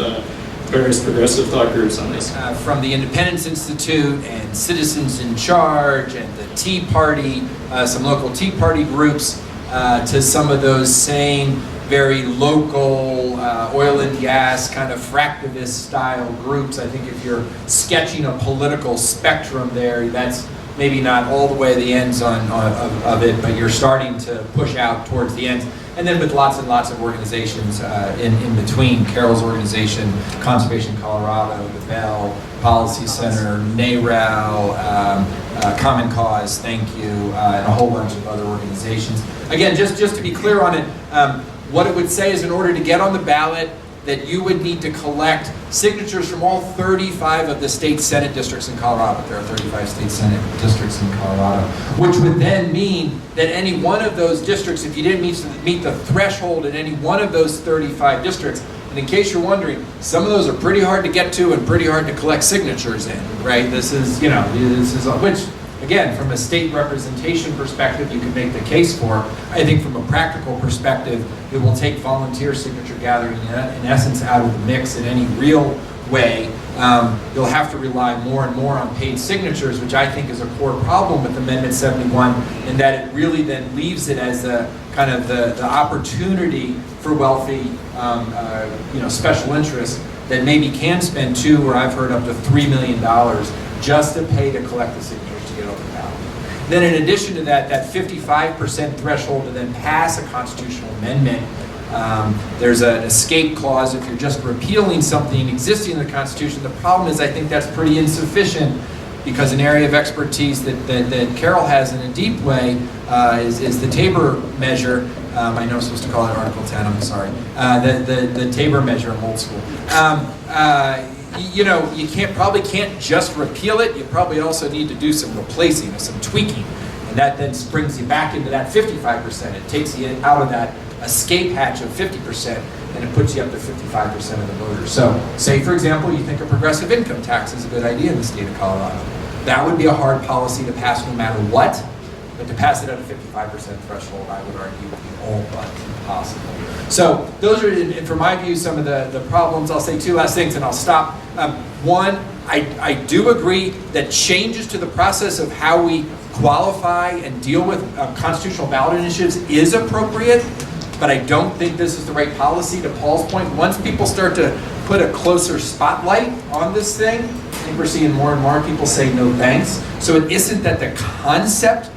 various progressive thought groups on this. From the Independence Institute and Citizens in Charge and the Tea Party, some local Tea Party groups, to some of those same very local oil and gas kind of fractivist style groups. I think if you're sketching a political spectrum there, that's maybe not all the way to the ends of it, but you're starting to push out towards the ends. And then with lots and lots of organizations in between, Carol's organization, Conservation Colorado, the Bell, Policy Center, NARAL, Common Cause, thank you, and a whole bunch of other organizations. Again, just to be clear on it, what it would say is in order to get on the ballot, that you would need to collect signatures from all 35 of the state Senate districts in Colorado. There are 35 state Senate districts in Colorado, which would then mean that any one of those districts, if you didn't meet the threshold in any one of those 35 districts, and in case you're wondering, some of those are pretty hard to get to and pretty hard to collect signatures in, right? This is, which, again, from a state representation perspective, you can make the case for. I think from a practical perspective, it will take volunteer signature gathering in essence out of the mix in any real way. You'll have to rely more and more on paid signatures, which I think is a core problem with Amendment 71, in that it really then leaves it as a kind of the opportunity for wealthy, special interests that maybe can spend $2 or I've heard up to $3 million just to pay to collect the signatures to get over the ballot. Then in addition to that, that 55% threshold to then pass a constitutional amendment, there's an escape clause if you're just repealing something existing in the Constitution. The problem is I think that's pretty insufficient, because an area of expertise that Carol has in a deep way is the Tabor measure. I know I'm supposed to call it Article 10, I'm sorry. The Tabor measure, I'm old school. You probably can't just repeal it. You probably also need to do some replacing or some tweaking. And that then springs you back into that 55%. It takes you out of that escape hatch of 50%, and it puts you up to 55% of the voters. So, say for example, you think a progressive income tax is a good idea in the state of Colorado. That would be a hard policy to pass no matter what, but to pass it at a 55% threshold, I would argue, would be all but impossible. So those are, from my view, some of the problems. I'll say two last things and I'll stop. One, I do agree that changes to the process of how we qualify and deal with constitutional ballot initiatives is appropriate, but I don't think this is the right policy. To Paul's point, once people start to put a closer spotlight on this thing, I think we're seeing more and more people say no thanks. So it isn't that the concept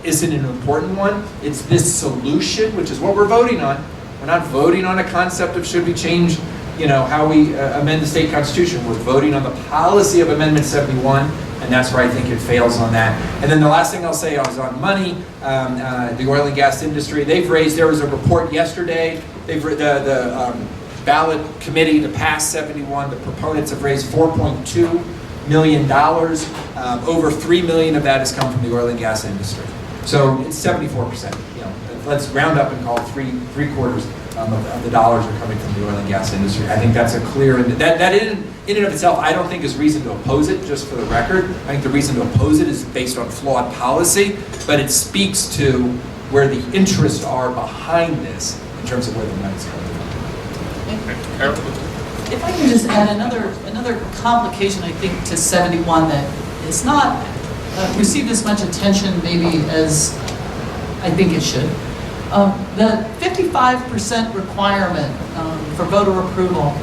isn't an important one, it's this solution, which is what we're voting on. We're not voting on a concept of should we change, how we amend the state constitution. We're voting on the policy of Amendment 71, and that's where I think it fails on that. And then the last thing I'll say is on money, the oil and gas industry. There was a report yesterday, the ballot committee to pass 71, the proponents have raised $4.2 million. Over $3 million of that has come from the oil and gas industry. So it's 74%. Let's round up and call it three quarters of the dollars are coming from the oil and gas industry. I think that's a clear, that in and of itself, I don't think is reason to oppose it, just for the record. I think the reason to oppose it is based on flawed policy, but it speaks to where the interests are behind this in terms of where the money's coming from. If I can just add another complication, I think, to 71 that is not received as much attention maybe as I think it should. The 55% requirement for voter approval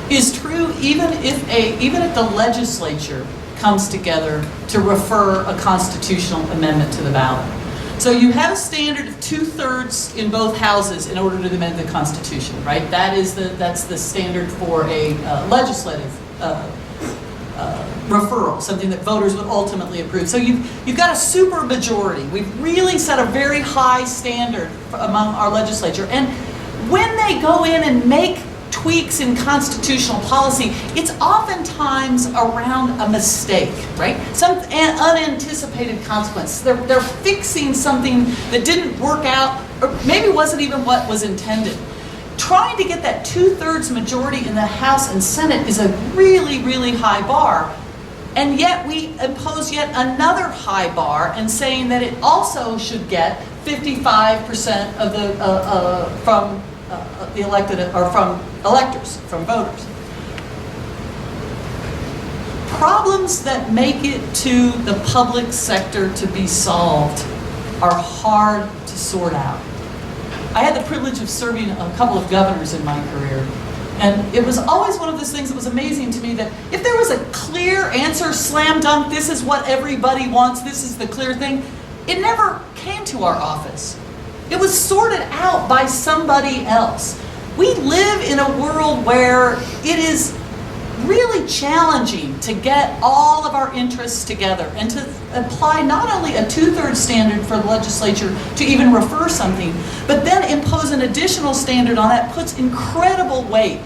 is true even if the legislature comes together to refer a constitutional amendment to the ballot. So you have a standard of 2/3 in both houses in order to amend the Constitution, right? That's the standard for a legislative referral, something that voters would ultimately approve. So you've got a super majority. We've really set a very high standard among our legislature. And when they go in and make tweaks in constitutional policy, it's oftentimes around a mistake, right? Some unanticipated consequence. They're fixing something that didn't work out, or maybe wasn't even what was intended. Trying to get that 2/3 majority in the House and Senate is a really, really high bar. And yet we impose yet another high bar and saying that it also should get 55% of from the elected, or from electors, from voters. Problems that make it to the public sector to be solved are hard to sort out. I had the privilege of serving a couple of governors in my career. And it was always one of those things that was amazing to me, that if there was a clear answer, slam dunk, this is what everybody wants, this is the clear thing, it never came to our office. It was sorted out by somebody else. We live in a world where it is really challenging to get all of our interests together and to apply not only a 2/3 standard for the legislature to even refer something, but then impose an additional standard on that puts incredible weight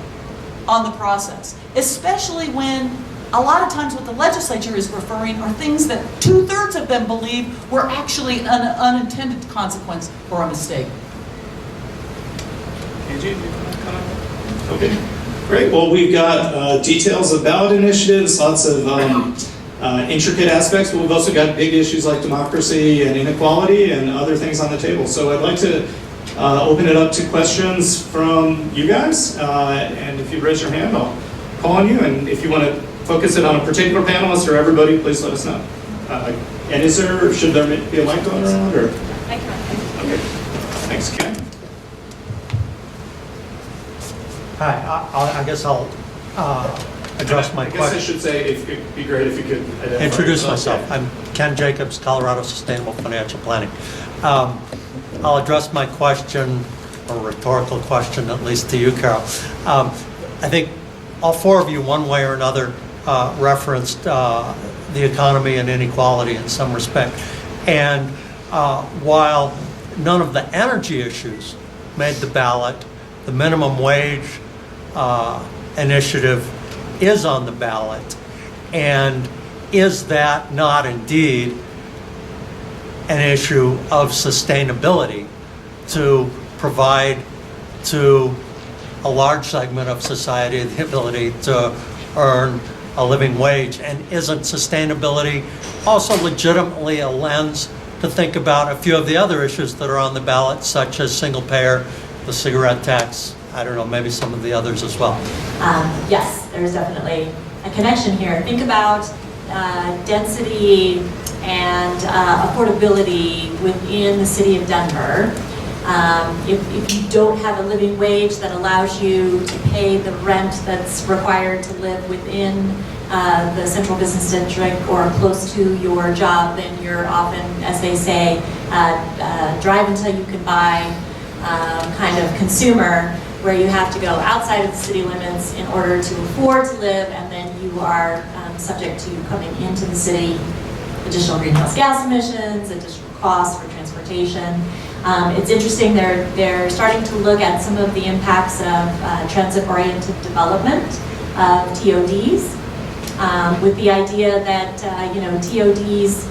on the process, especially when a lot of times what the legislature is referring are things that 2/3 of them believe were actually an unintended consequence or a mistake. Angie, do you want to comment? Okay. Great. Well, we've got details of ballot initiatives, lots of intricate aspects, but we've also got big issues like democracy and inequality and other things on the table. So I'd like to open it up to questions from you guys. And if you raise your hand, I'll call on you. And if you want to focus it on a particular panelist or everybody, please let us know. And should there be a mic going around? Or? Okay. Thanks, Ken. Hi, I guess I'll address my question. question. I should say, it'd be great if you could identify Introduce yourself. myself. I'm Ken Jacobs, Colorado Sustainable Financial Planning. I'll address my question, or rhetorical question, at least to you, Carol. I think all four of you, one way or another, referenced the economy and inequality in some respect. And while none of the energy issues made the ballot, the minimum wage initiative is on the ballot. And is that not indeed an issue of sustainability to provide to a large segment of society the ability to earn a living wage? And isn't sustainability also legitimately a lens to think about a few of the other issues that are on the ballot, such as single payer, the cigarette tax, I don't know, maybe some of the others as well? Yes, there's definitely a connection here. Think about density and affordability within the city of Denver. If you don't have a living wage that allows you to pay the rent that's required to live within the central business district or close to your job, then you're often, as they say, drive until you can buy kind of consumer, where you have to go outside of the city limits in order to afford to live, and then you are subject to coming into the city, additional greenhouse gas emissions, additional costs for transportation. It's interesting, they're starting to look at some of the impacts of transit-oriented development of TODs, with the idea that TODs,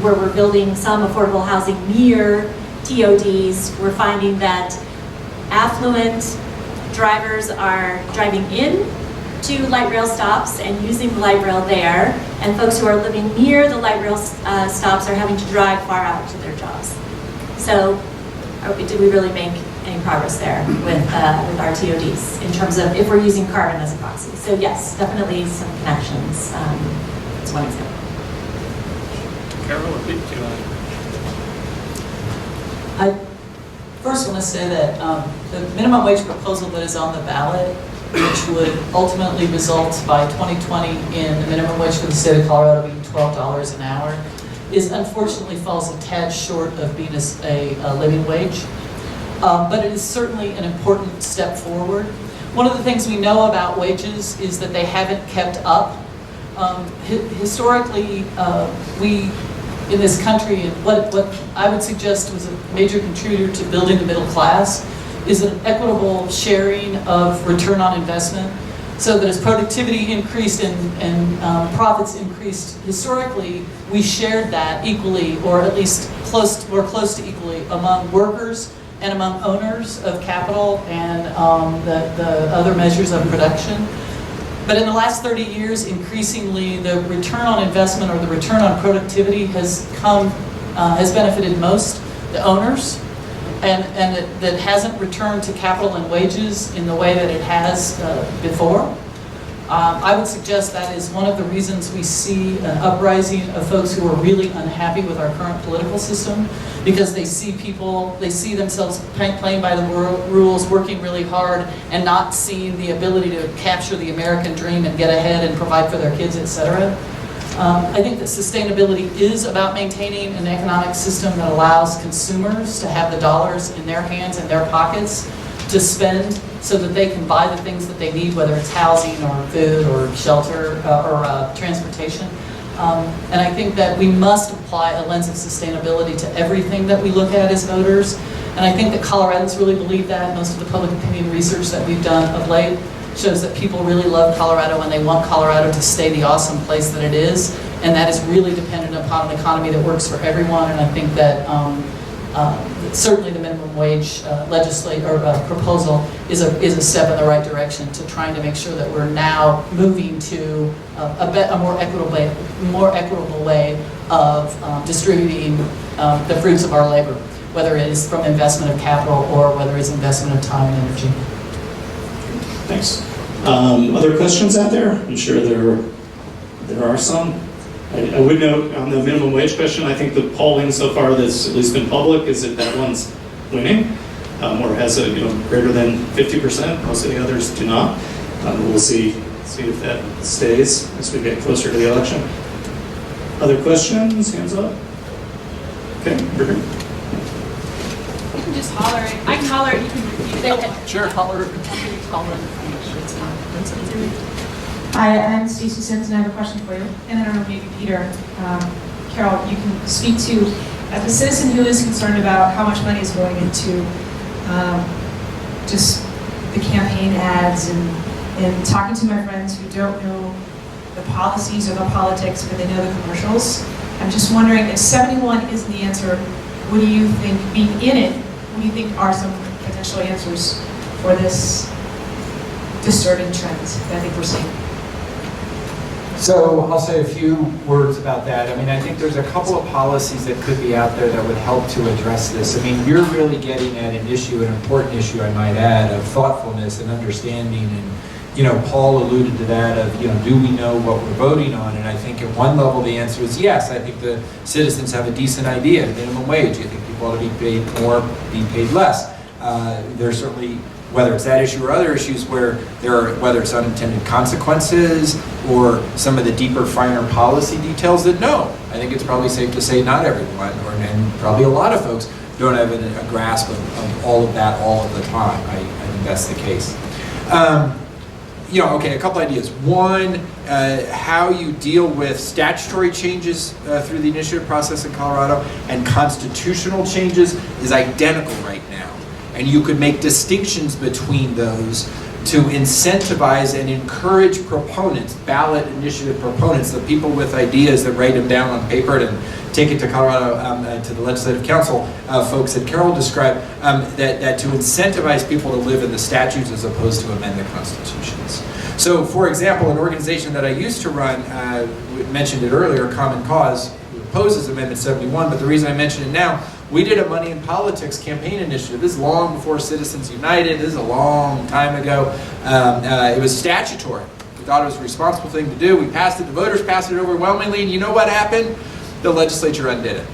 where we're building some affordable housing near TODs, we're finding that affluent drivers are driving in to light rail stops and using the light rail there, and folks who are living near the light rail stops are having to drive far out to their jobs. So did we really make any progress there with our TODs in terms of if we're using carbon as a proxy? So yes, definitely some connections. That's one example. Carol, do you want to? I first want to say that the minimum wage proposal that is on the ballot, which would ultimately result by 2020 in the minimum wage for the state of Colorado being $12 an hour, unfortunately falls a tad short of being a living wage. But it is certainly an important step forward. One of the things we know about wages is that they haven't kept up. Historically, we in this country, and what I would suggest was a major contributor to building the middle class is an equitable sharing of return on investment, so that as productivity increased and profits increased, historically, we shared that equally, or at least more close to equally, among workers and among owners of capital and the other measures of production. But in the last 30 years, increasingly, the return on investment or the return on productivity has benefited most the owners, and that hasn't returned to capital and wages in the way that it has before. I would suggest that is one of the reasons we see an uprising of folks who are really unhappy with our current political system, because they see themselves playing by the rules, working really hard, and not seeing the ability to capture the American dream and get ahead and provide for their kids, etc. I think that sustainability is about maintaining an economic system that allows consumers to have the dollars in their hands and their pockets to spend so that they can buy the things that they need, whether it's housing or food or shelter or transportation. And I think that we must apply a lens of sustainability to everything that we look at as voters. And I think that Coloradans really believe that. Most of the public opinion research that we've done of late shows that people really love Colorado and they want Colorado to stay the awesome place that it is. And that is really dependent upon an economy that works for everyone. And I think that certainly the minimum wage proposal is a step in the right direction to trying to make sure that we're now moving to a more equitable way of distributing the fruits of our labor, whether it is from investment of capital or whether it's investment of time and energy. Thanks. Other questions out there? I'm sure there are some. I would note on the minimum wage question, I think the polling so far that's at least been public is that one's winning, or has a greater than 50%. Most of the others do not. We'll see if that stays as we get closer to the election. Other questions? Hands up. Okay, Brittany. You can just holler. I can holler. You can repeat it. Sure. Holler. Hi, I'm Stacey Sims, and I have a question for you. And I don't know, maybe Peter, Carol, you can speak to, as a citizen who is concerned about how much money is going into just the campaign ads and talking to my friends who don't know the policies or the politics, but they know the commercials. I'm just wondering, if 71 isn't the answer, what do you think, being in it, what do you think are some potential answers for this disturbing trend that I think we're seeing? So I'll say a few words about that. I mean, I think there's a couple of policies that could be out there that would help to address this. I mean, you're really getting at an issue, an important issue, I might add, of thoughtfulness and understanding. And, Paul alluded to that of, do we know what we're voting on? And I think at one level the answer is yes. I think the citizens have a decent idea of minimum wage. I think people ought to be paid more, be paid less. There's certainly, whether it's that issue or other issues where whether it's unintended consequences or some of the deeper, finer policy details that no. I think it's probably safe to say not everyone, and probably a lot of folks don't have a grasp of all of that all of the time. I think that's the case. Okay, a couple ideas. One, how you deal with statutory changes through the initiative process in Colorado and constitutional changes is identical right now. And you could make distinctions between those to incentivize and encourage proponents, ballot initiative proponents, the people with ideas that write them down on paper and take it to Colorado, to the Legislative Council, folks that Carol described, that to incentivize people to live in the statutes as opposed to amend the constitutions. So, for example, an organization that I used to run, we mentioned it earlier, Common Cause, opposes Amendment 71, but the reason I mention it now, we did a Money in Politics campaign initiative. This is long before Citizens United. This is a long time ago. It was statutory. We thought it was a responsible thing to do. We passed it. The voters passed it overwhelmingly. And you know what happened? The legislature undid it.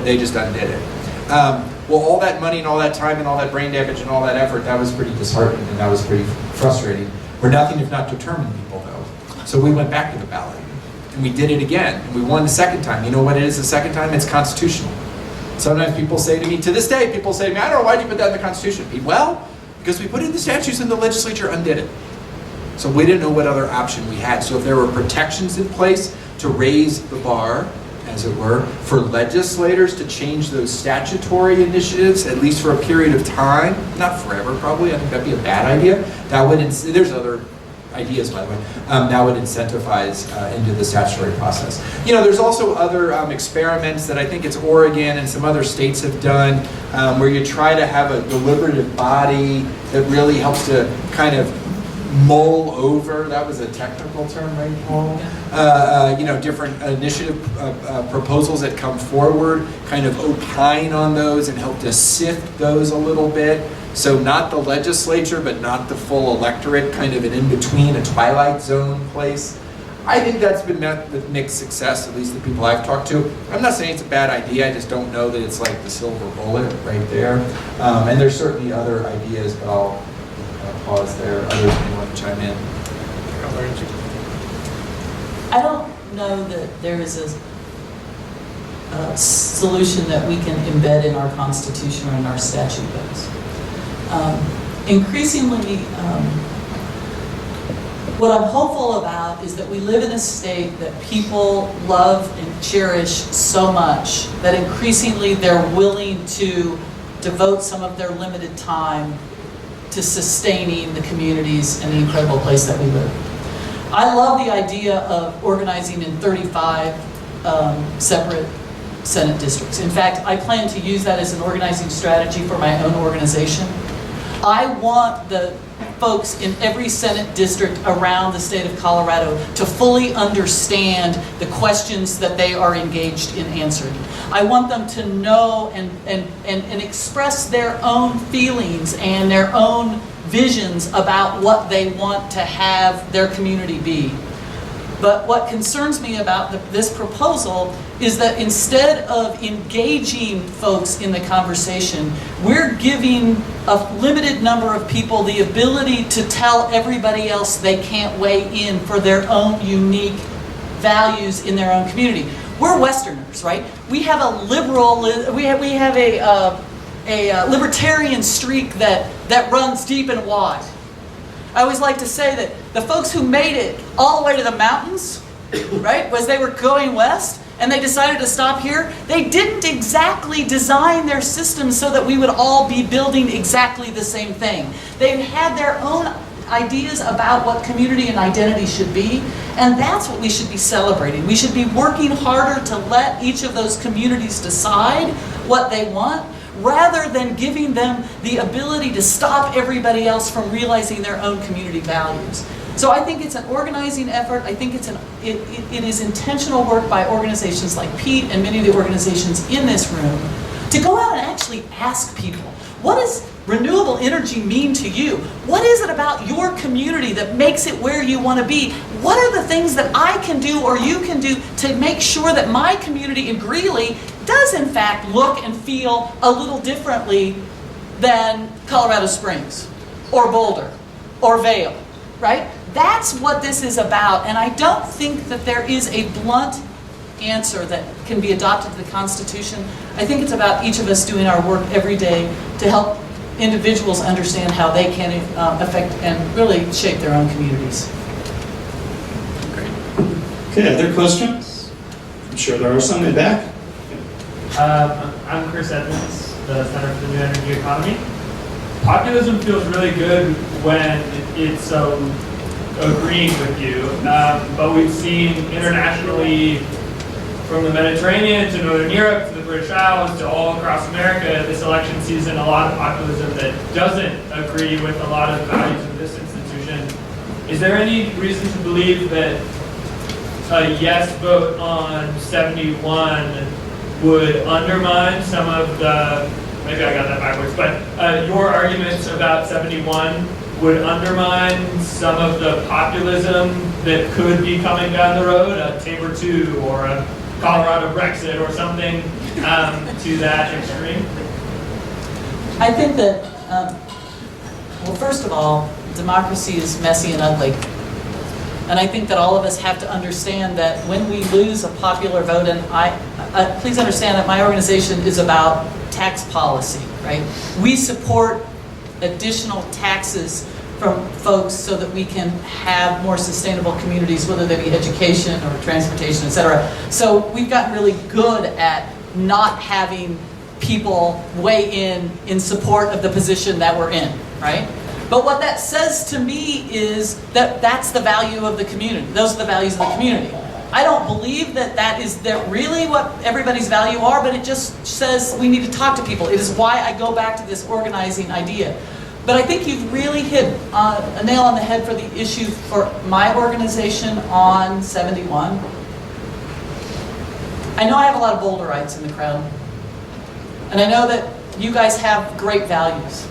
They just undid it. Well, all that money and all that time and all that brain damage and all that effort, that was pretty disheartening and that was pretty frustrating. We're nothing if not determined people, though. So we went back to the ballot. And we did it again, and we won the second time. You know what it is the second time? It's constitutional. Sometimes people say to me, to this day, people say to me, I don't know, why did you put that in the Constitution? Well, because we put it in the statutes and the legislature undid it. So we didn't know what other option we had. So if there were protections in place to raise the bar, as it were, for legislators to change those statutory initiatives, at least for a period of time, not forever probably, I think that'd be a bad idea. That would, there's other ideas, by the way, that would incentivize into the statutory process. You know, there's also other experiments that I think it's Oregon and some other states have done, where you try to have a deliberative body that really helps to kind of mull over, that was a technical term, right, Paul? You know, different initiative proposals that come forward, kind of opine on those and help to sift those a little bit. So not the legislature, but not the full electorate, kind of an in-between, a twilight zone place. I think that's been met with mixed success, at least the people I've talked to. I'm not saying it's a bad idea, I just don't know that it's like the silver bullet right there. And there's certainly other ideas, but I'll pause there. Others may want to chime in. I don't know that there is a solution that we can embed in our Constitution or in our statute books. Increasingly, what I'm hopeful about is that we live in a state that people love and cherish so much that increasingly they're willing to devote some of their limited time to sustaining the communities and the incredible place that we live. I love the idea of organizing in 35 separate Senate districts. In fact, I plan to use that as an organizing strategy for my own organization. I want the folks in every Senate district around the state of Colorado to fully understand the questions that they are engaged in answering. I want them to know and express their own feelings and their own visions about what they want to have their community be. But what concerns me about this proposal is that instead of engaging folks in the conversation, we're giving a limited number of people the ability to tell everybody else they can't weigh in for their own unique values in their own community. We're Westerners, right? We have a liberal, we have a libertarian streak that runs deep and wide. I always like to say that the folks who made it all the way to the mountains, right, was they were going west and they decided to stop here, they didn't exactly design their systems so that we would all be building exactly the same thing. They had their own ideas about what community and identity should be, and that's what we should be celebrating. We should be working harder to let each of those communities decide what they want, rather than giving them the ability to stop everybody else from realizing their own community values. So I think it's an organizing effort. I think it is intentional work by organizations like Pete and many of the organizations in this room to go out and actually ask people, what does renewable energy mean to you? What is it about your community that makes it where you want to be? What are the things that I can do or you can do to make sure that my community in Greeley does in fact look and feel a little differently than Colorado Springs or Boulder or Vail, right? That's what this is about, and I don't think that there is a blunt answer that can be adopted to the Constitution. I think it's about each of us doing our work every day to help individuals understand how they can affect and really shape their own communities. Great. Okay, other questions? I'm sure there are some in the back. I'm Chris Edmonds, the Center for the New Energy Economy. Populism feels really good when it's agreeing with you, but we've seen internationally, from the Mediterranean to Northern Europe to the British Isles to all across America, this election season, a lot of populism that doesn't agree with a lot of values of this institution. Is there any reason to believe that a yes vote on 71 would undermine some of the, maybe I got that backwards, but your arguments about 71 would undermine some of the populism that could be coming down the road, a Tabor 2 or a Colorado Brexit or something to that extreme? I think that, well, first of all, democracy is messy and ugly. And I think that all of us have to understand that when we lose a popular vote, and please understand that my organization is about tax policy, right? We support additional taxes from folks so that we can have more sustainable communities, whether they be education or transportation, et cetera. So we've gotten really good at not having people weigh in support of the position that we're in, right? But what that says to me is that that's the value of the community. Those are the values of the community. I don't believe that that really what everybody's value are, but it just says we need to talk to people. It is why I go back to this organizing idea. But I think you've really hit a nail on the head for the issue for my organization on 71. I know I have a lot of Boulderites in the crowd. And I know that you guys have great values.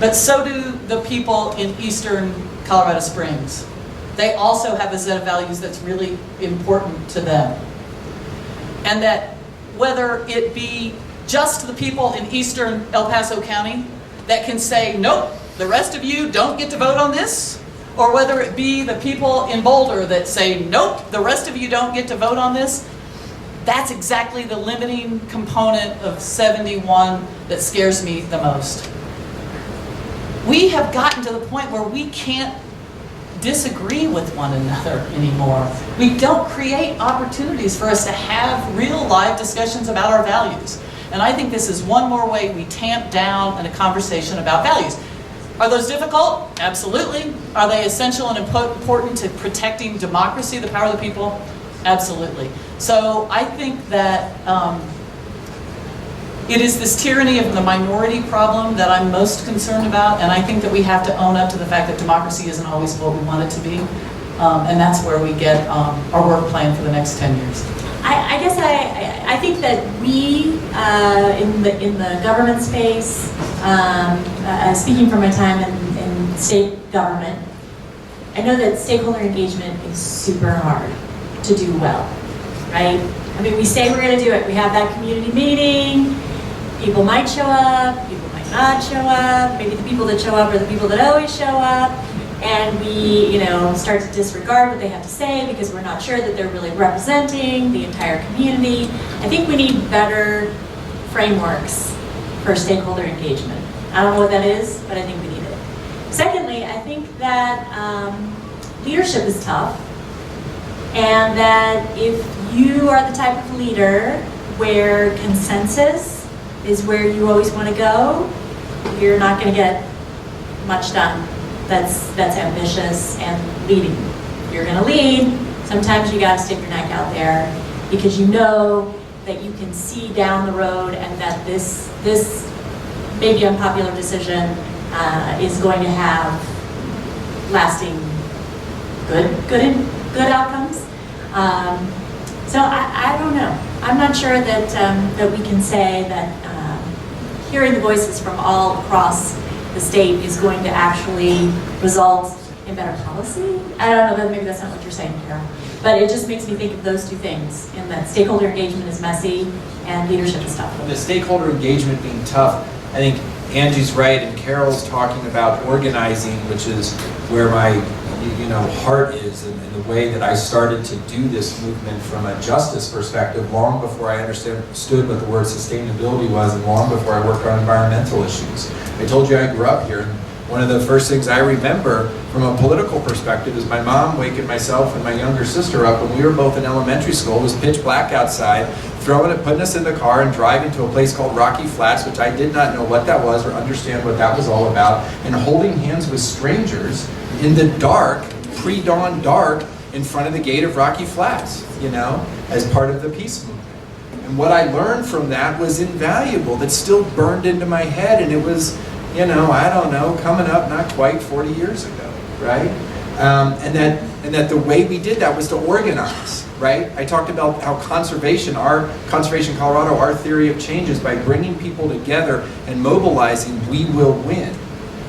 But so do the people in eastern Colorado Springs. They also have a set of values that's really important to them. And that whether it be just the people in eastern El Paso County that can say, nope, the rest of you don't get to vote on this, or whether it be the people in Boulder that say, nope, the rest of you don't get to vote on this, that's exactly the limiting component of 71 that scares me the most. We have gotten to the point where we can't disagree with one another anymore. We don't create opportunities for us to have real live discussions about our values. And I think this is one more way we tamp down a conversation about values. Are those difficult? Absolutely. Are they essential and important to protecting democracy, the power of the people? Absolutely. So I think that it is this tyranny of the minority problem that I'm most concerned about, and I think that we have to own up to the fact that democracy isn't always what we want it to be, and that's where we get our work plan for the next 10 years. I guess I think that we in the government space, speaking from my time in state government, I know that stakeholder engagement is super hard to do well, right? I mean, we say we're going to do it. We have that community meeting. People might show up. People might not show up. Maybe the people that show up are the people that always show up. And we, start to disregard what they have to say because we're not sure that they're really representing the entire community. I think we need better frameworks for stakeholder engagement. I don't know what that is, but I think we need it. Secondly, I think that leadership is tough, and that if you are the type of leader where consensus is where you always want to go, you're not going to get much done. That's ambitious and leading. You're going to lead. Sometimes you got to stick your neck out there because you know that you can see down the road and that this maybe unpopular decision is going to have lasting good outcomes. So I don't know. I'm not sure that we can say that hearing the voices from all across the state is going to actually result in better policy. I don't know, maybe that's not what you're saying, Kara. But it just makes me think of those two things, in that stakeholder engagement is messy and leadership is tough. The stakeholder engagement being tough, I think Angie's right, and Carol's talking about organizing, which is where my heart is, and the way that I started to do this movement from a justice perspective long before I understood what the word sustainability was, and long before I worked on environmental issues. I told you I grew up here, and one of the first things I remember from a political perspective is my mom waking myself and my younger sister up when we were both in elementary school. It was pitch black outside, putting us in the car and driving to a place called Rocky Flats, which I did not know what that was or understand what that was all about, and holding hands with strangers in the dark, pre-dawn dark, in front of the gate of Rocky Flats, as part of the peace movement. And what I learned from that was invaluable. That still burned into my head, and it was, I don't know, coming up not quite 40 years ago, right? And that the way we did that was to organize, right? I talked about how Conservation Colorado, our theory of change is by bringing people together and mobilizing, we will win.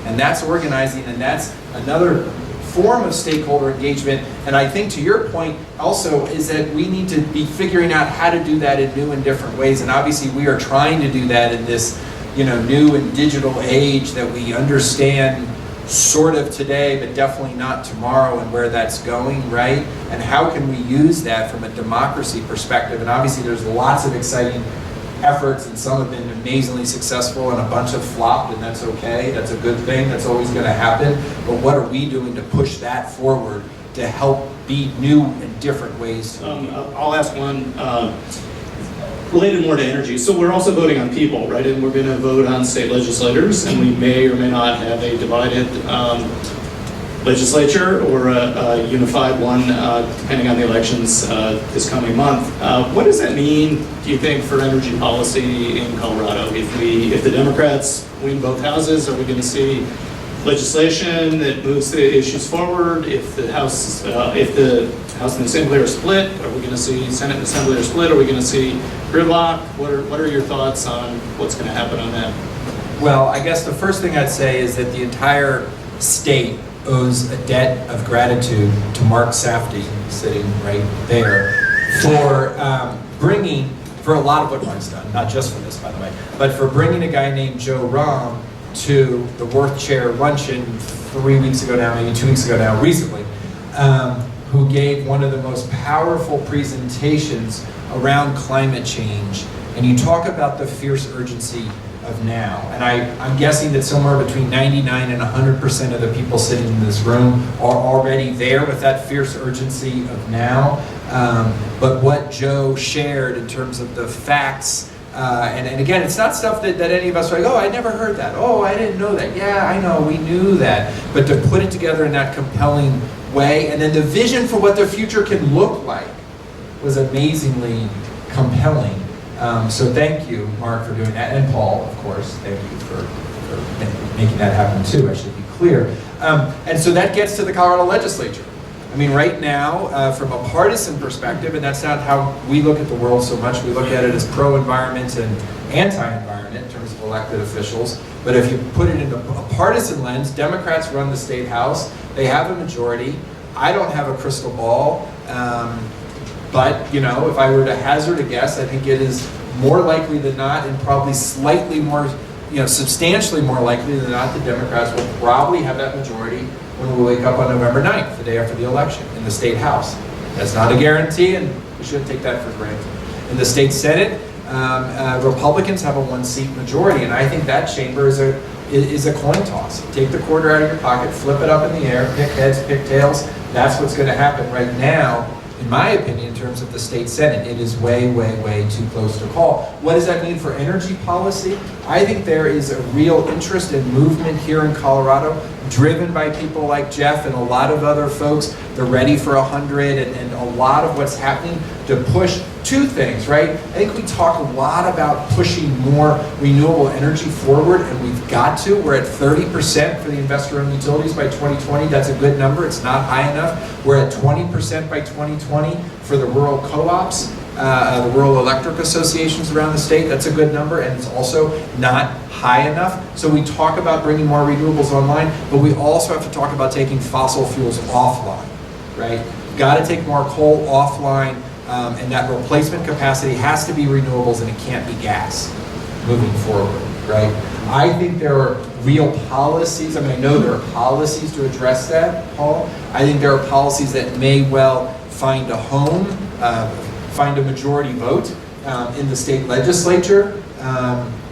And that's organizing, and that's another form of stakeholder engagement. And I think to your point also is that we need to be figuring out how to do that in new and different ways. And obviously we are trying to do that in this new and digital age, that we understand sort of today, but definitely not tomorrow, and where that's going, right? And how can we use that from a democracy perspective? And obviously there's lots of exciting efforts, and some have been amazingly successful, and a bunch have flopped, and that's okay. That's a good thing. That's always going to happen. But what are we doing to push that forward to help be new and different ways? I'll ask one related more to energy. So we're also voting on people, right? And we're going to vote on state legislators, and we may or may not have a divided legislature or a unified one, depending on the elections this coming month. What does that mean, do you think, for energy policy in Colorado? If the Democrats win both houses, are we going to see legislation that moves the issues forward? If the House and the Assembly are split, are we going to see Senate and Assembly are split? Are we going to see gridlock? What are your thoughts on what's going to happen on that? Well, I guess the first thing I'd say is that the entire state owes a debt of gratitude to Mark Safdie, sitting right there, for for a lot of what Mark's done, not just for this, by the way, but for bringing a guy named Joe Rahm to the Worth Chair luncheon 3 weeks ago now, maybe 2 weeks ago now, recently, who gave one of the most powerful presentations around climate change. And you talk about the fierce urgency of now. And I'm guessing that somewhere between 99 and 100% of the people sitting in this room are already there with that fierce urgency of now. But what Joe shared in terms of the facts, and again, it's not stuff that any of us are like, oh, I never heard that. Oh, I didn't know that. Yeah, I know, we knew that. But to put it together in that compelling way, and then the vision for what the future can look like was amazingly compelling. So thank you, Mark, for doing that, and Paul, of course. Thank you for making that happen too, I should be clear. And so that gets to the Colorado legislature. I mean, right now, from a partisan perspective, and that's not how we look at the world so much, we look at it as pro-environment and anti-environment in terms of elected officials. But if you put it in a partisan lens, Democrats run the state house. They have a majority. I don't have a crystal ball. But, you know, if I were to hazard a guess, I think it is more likely than not, and probably slightly more, substantially more likely than not, the Democrats will probably have that majority when we wake up on November 9th, the day after the election, in the state house. That's not a guarantee, and we shouldn't take that for granted. In the state Senate, Republicans have a one-seat majority, and I think that chamber is a coin toss. Take the quarter out of your pocket, flip it up in the air, pick heads, pick tails. That's what's going to happen right now. In my opinion, in terms of the state Senate, it is way, way, way too close to call. What does that mean for energy policy? I think there is a real interest and movement here in Colorado, driven by people like Jeff and a lot of other folks. They're ready for 100, and a lot of what's happening to push two things, right? I think we talk a lot about pushing more renewable energy forward, and we've got to. We're at 30% for the investor-owned utilities by 2020. That's a good number. It's not high enough. We're at 20% by 2020 for the rural co-ops, the rural electric associations around the state. That's a good number, and it's also not high enough. So we talk about bringing more renewables online, but we also have to talk about taking fossil fuels offline, right? Got to take more coal offline. And that replacement capacity has to be renewables, and it can't be gas moving forward, right? I think there are real policies. I mean, I know there are policies to address that, Paul. I think there are policies that may well find a home, find a majority vote in the state legislature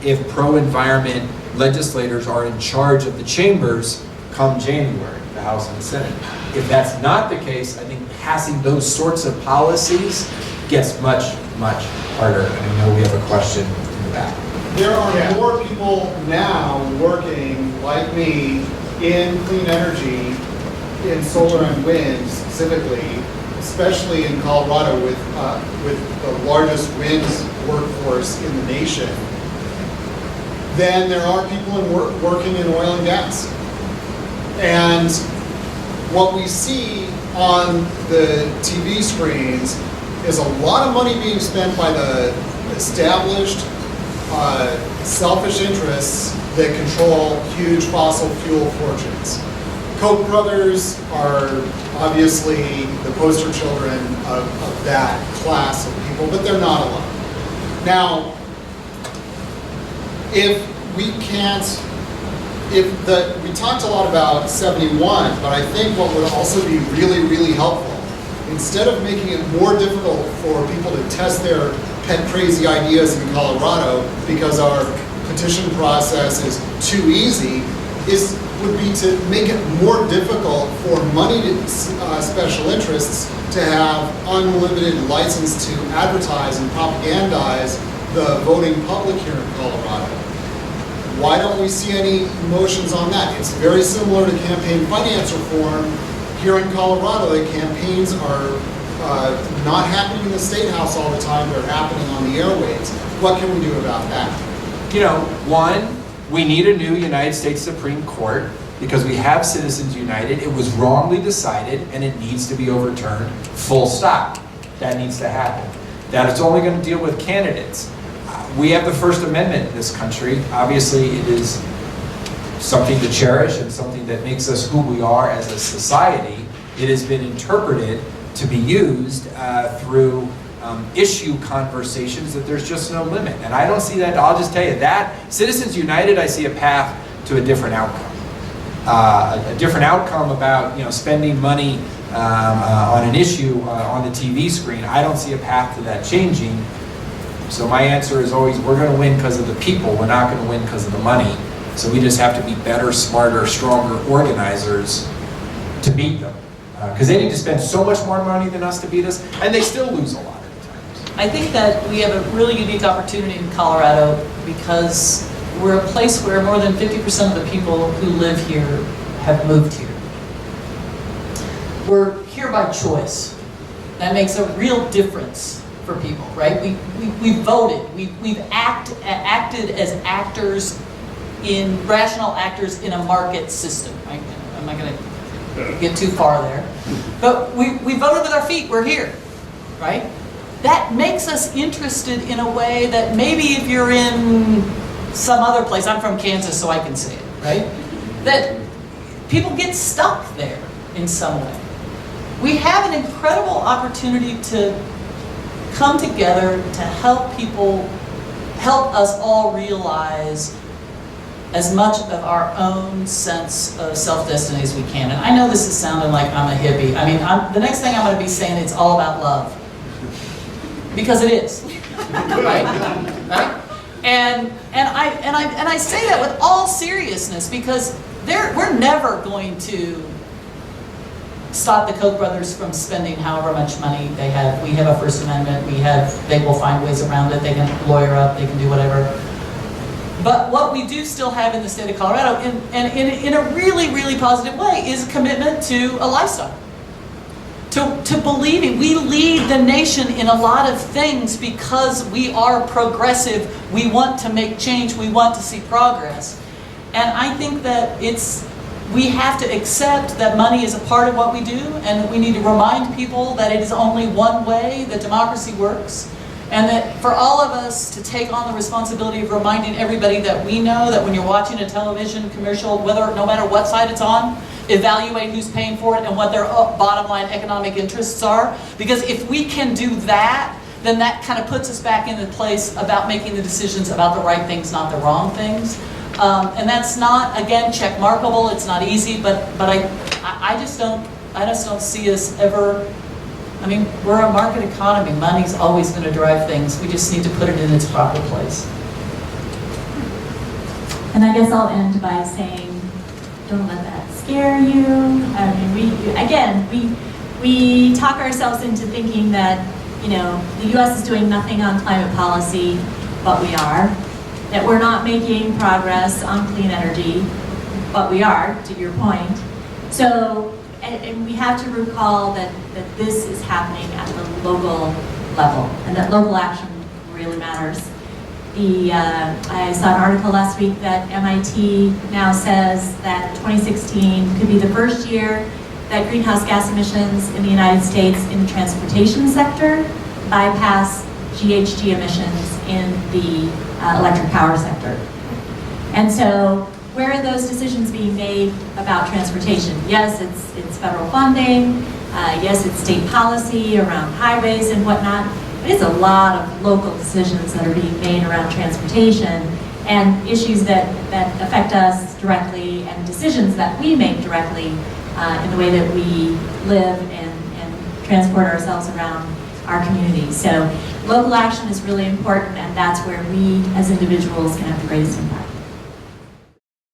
if pro-environment legislators are in charge of the chambers come January, the House and the Senate. If that's not the case, I think passing those sorts of policies gets much, much harder. And I know we have a question in the back. There are more people now working, like me, in clean energy, in solar and wind specifically, especially in Colorado with the largest wind workforce in the nation, than there are people working in oil and gas. And what we see on the TV screens is a lot of money being spent by the established selfish interests that control huge fossil fuel fortunes. Koch brothers are obviously the poster children of that class of people, but they're not alone. Now, if we can't we talked a lot about 71, but I think what would also be really, really helpful, instead of making it more difficult for people to test their pet crazy ideas in Colorado because our petition process is too easy, would be to make it more difficult for moneyed special interests to have unlimited license to advertise and propagandize the voting public here in Colorado. Why don't we see any motions on that? It's very similar to campaign finance reform. Here in Colorado, the campaigns are not happening in the State House all the time, they're happening on the airwaves. What can we do about that? You know, one, we need a new United States Supreme Court because we have Citizens United. It was wrongly decided and it needs to be overturned, full stop. That needs to happen. That it's only going to deal with candidates. We have the First Amendment in this country. Obviously, it is something to cherish and something that makes us who we are as a society. It has been interpreted to be used through issue conversations that there's just no limit. And I don't see that. I'll just tell you that Citizens United, I see a path to a different outcome. A different outcome about spending money on an issue on the TV screen. I don't see a path to that changing. So my answer is always, we're going to win because of the people. We're not going to win because of the money. So we just have to be better, smarter, stronger organizers to beat them. Because they need to spend so much more money than us to beat us, and they still lose a lot of the times. I think that we have a really unique opportunity in Colorado because we're a place where more than 50% of the people who live here have moved here. We're here by choice. That makes a real difference for people, right? We voted. We've acted as actors, rational actors in a market system. Right? I'm not going to get too far there. But we voted with our feet. We're here, right? That makes us interested in a way that maybe if you're in some other place, I'm from Kansas, so I can say it, right? That people get stuck there in some way. We have an incredible opportunity to come together to help us all realize as much of our own sense of self-destiny as we can. And I know this is sounding like I'm a hippie. I mean, the next thing I'm going to be saying, it's all about love. Because it is, right? Right? And I say that with all seriousness because we're never going to stop the Koch brothers from spending however much money they have. We have a First Amendment. They will find ways around it. They can lawyer up. They can do whatever. But what we do still have in the state of Colorado, and in a really, really positive way, is a commitment to a lifestyle. To believing. We lead the nation in a lot of things because we are progressive. We want to make change. We want to see progress. And I think that we have to accept that money is a part of what we do, and that we need to remind people that it is only one way that democracy works. And that for all of us to take on the responsibility of reminding everybody that we know that when you're watching a television commercial, no matter what side it's on, evaluate who's paying for it and what their bottom line economic interests are. Because if we can do that, then that kind of puts us back in the place about making the decisions about the right things, not the wrong things. And that's not, again, check markable. It's not easy, but I just don't see us ever. I mean, we're a market economy. Money's always going to drive things. We just need to put it in its proper place. And I guess I'll end by saying, don't let that scare you. I mean, we talk ourselves into thinking that, the U.S. is doing nothing on climate policy, but we are. That we're not making progress on clean energy, but we are, to your point. So, and we have to recall that this is happening at the local level, and that local action really matters. I saw an article last week that MIT now says that 2016 could be the first year that greenhouse gas emissions in the United States in the transportation sector bypass GHG emissions in the electric power sector. And so, where are those decisions being made about transportation? Yes, it's federal funding. Yes, it's state policy around highways and whatnot. But it's a lot of local decisions that are being made around transportation. and issues that affect us directly and decisions that we make directly in the way that we live and transport ourselves around our communities. So local action is really important, and that's where we as individuals can have the greatest impact.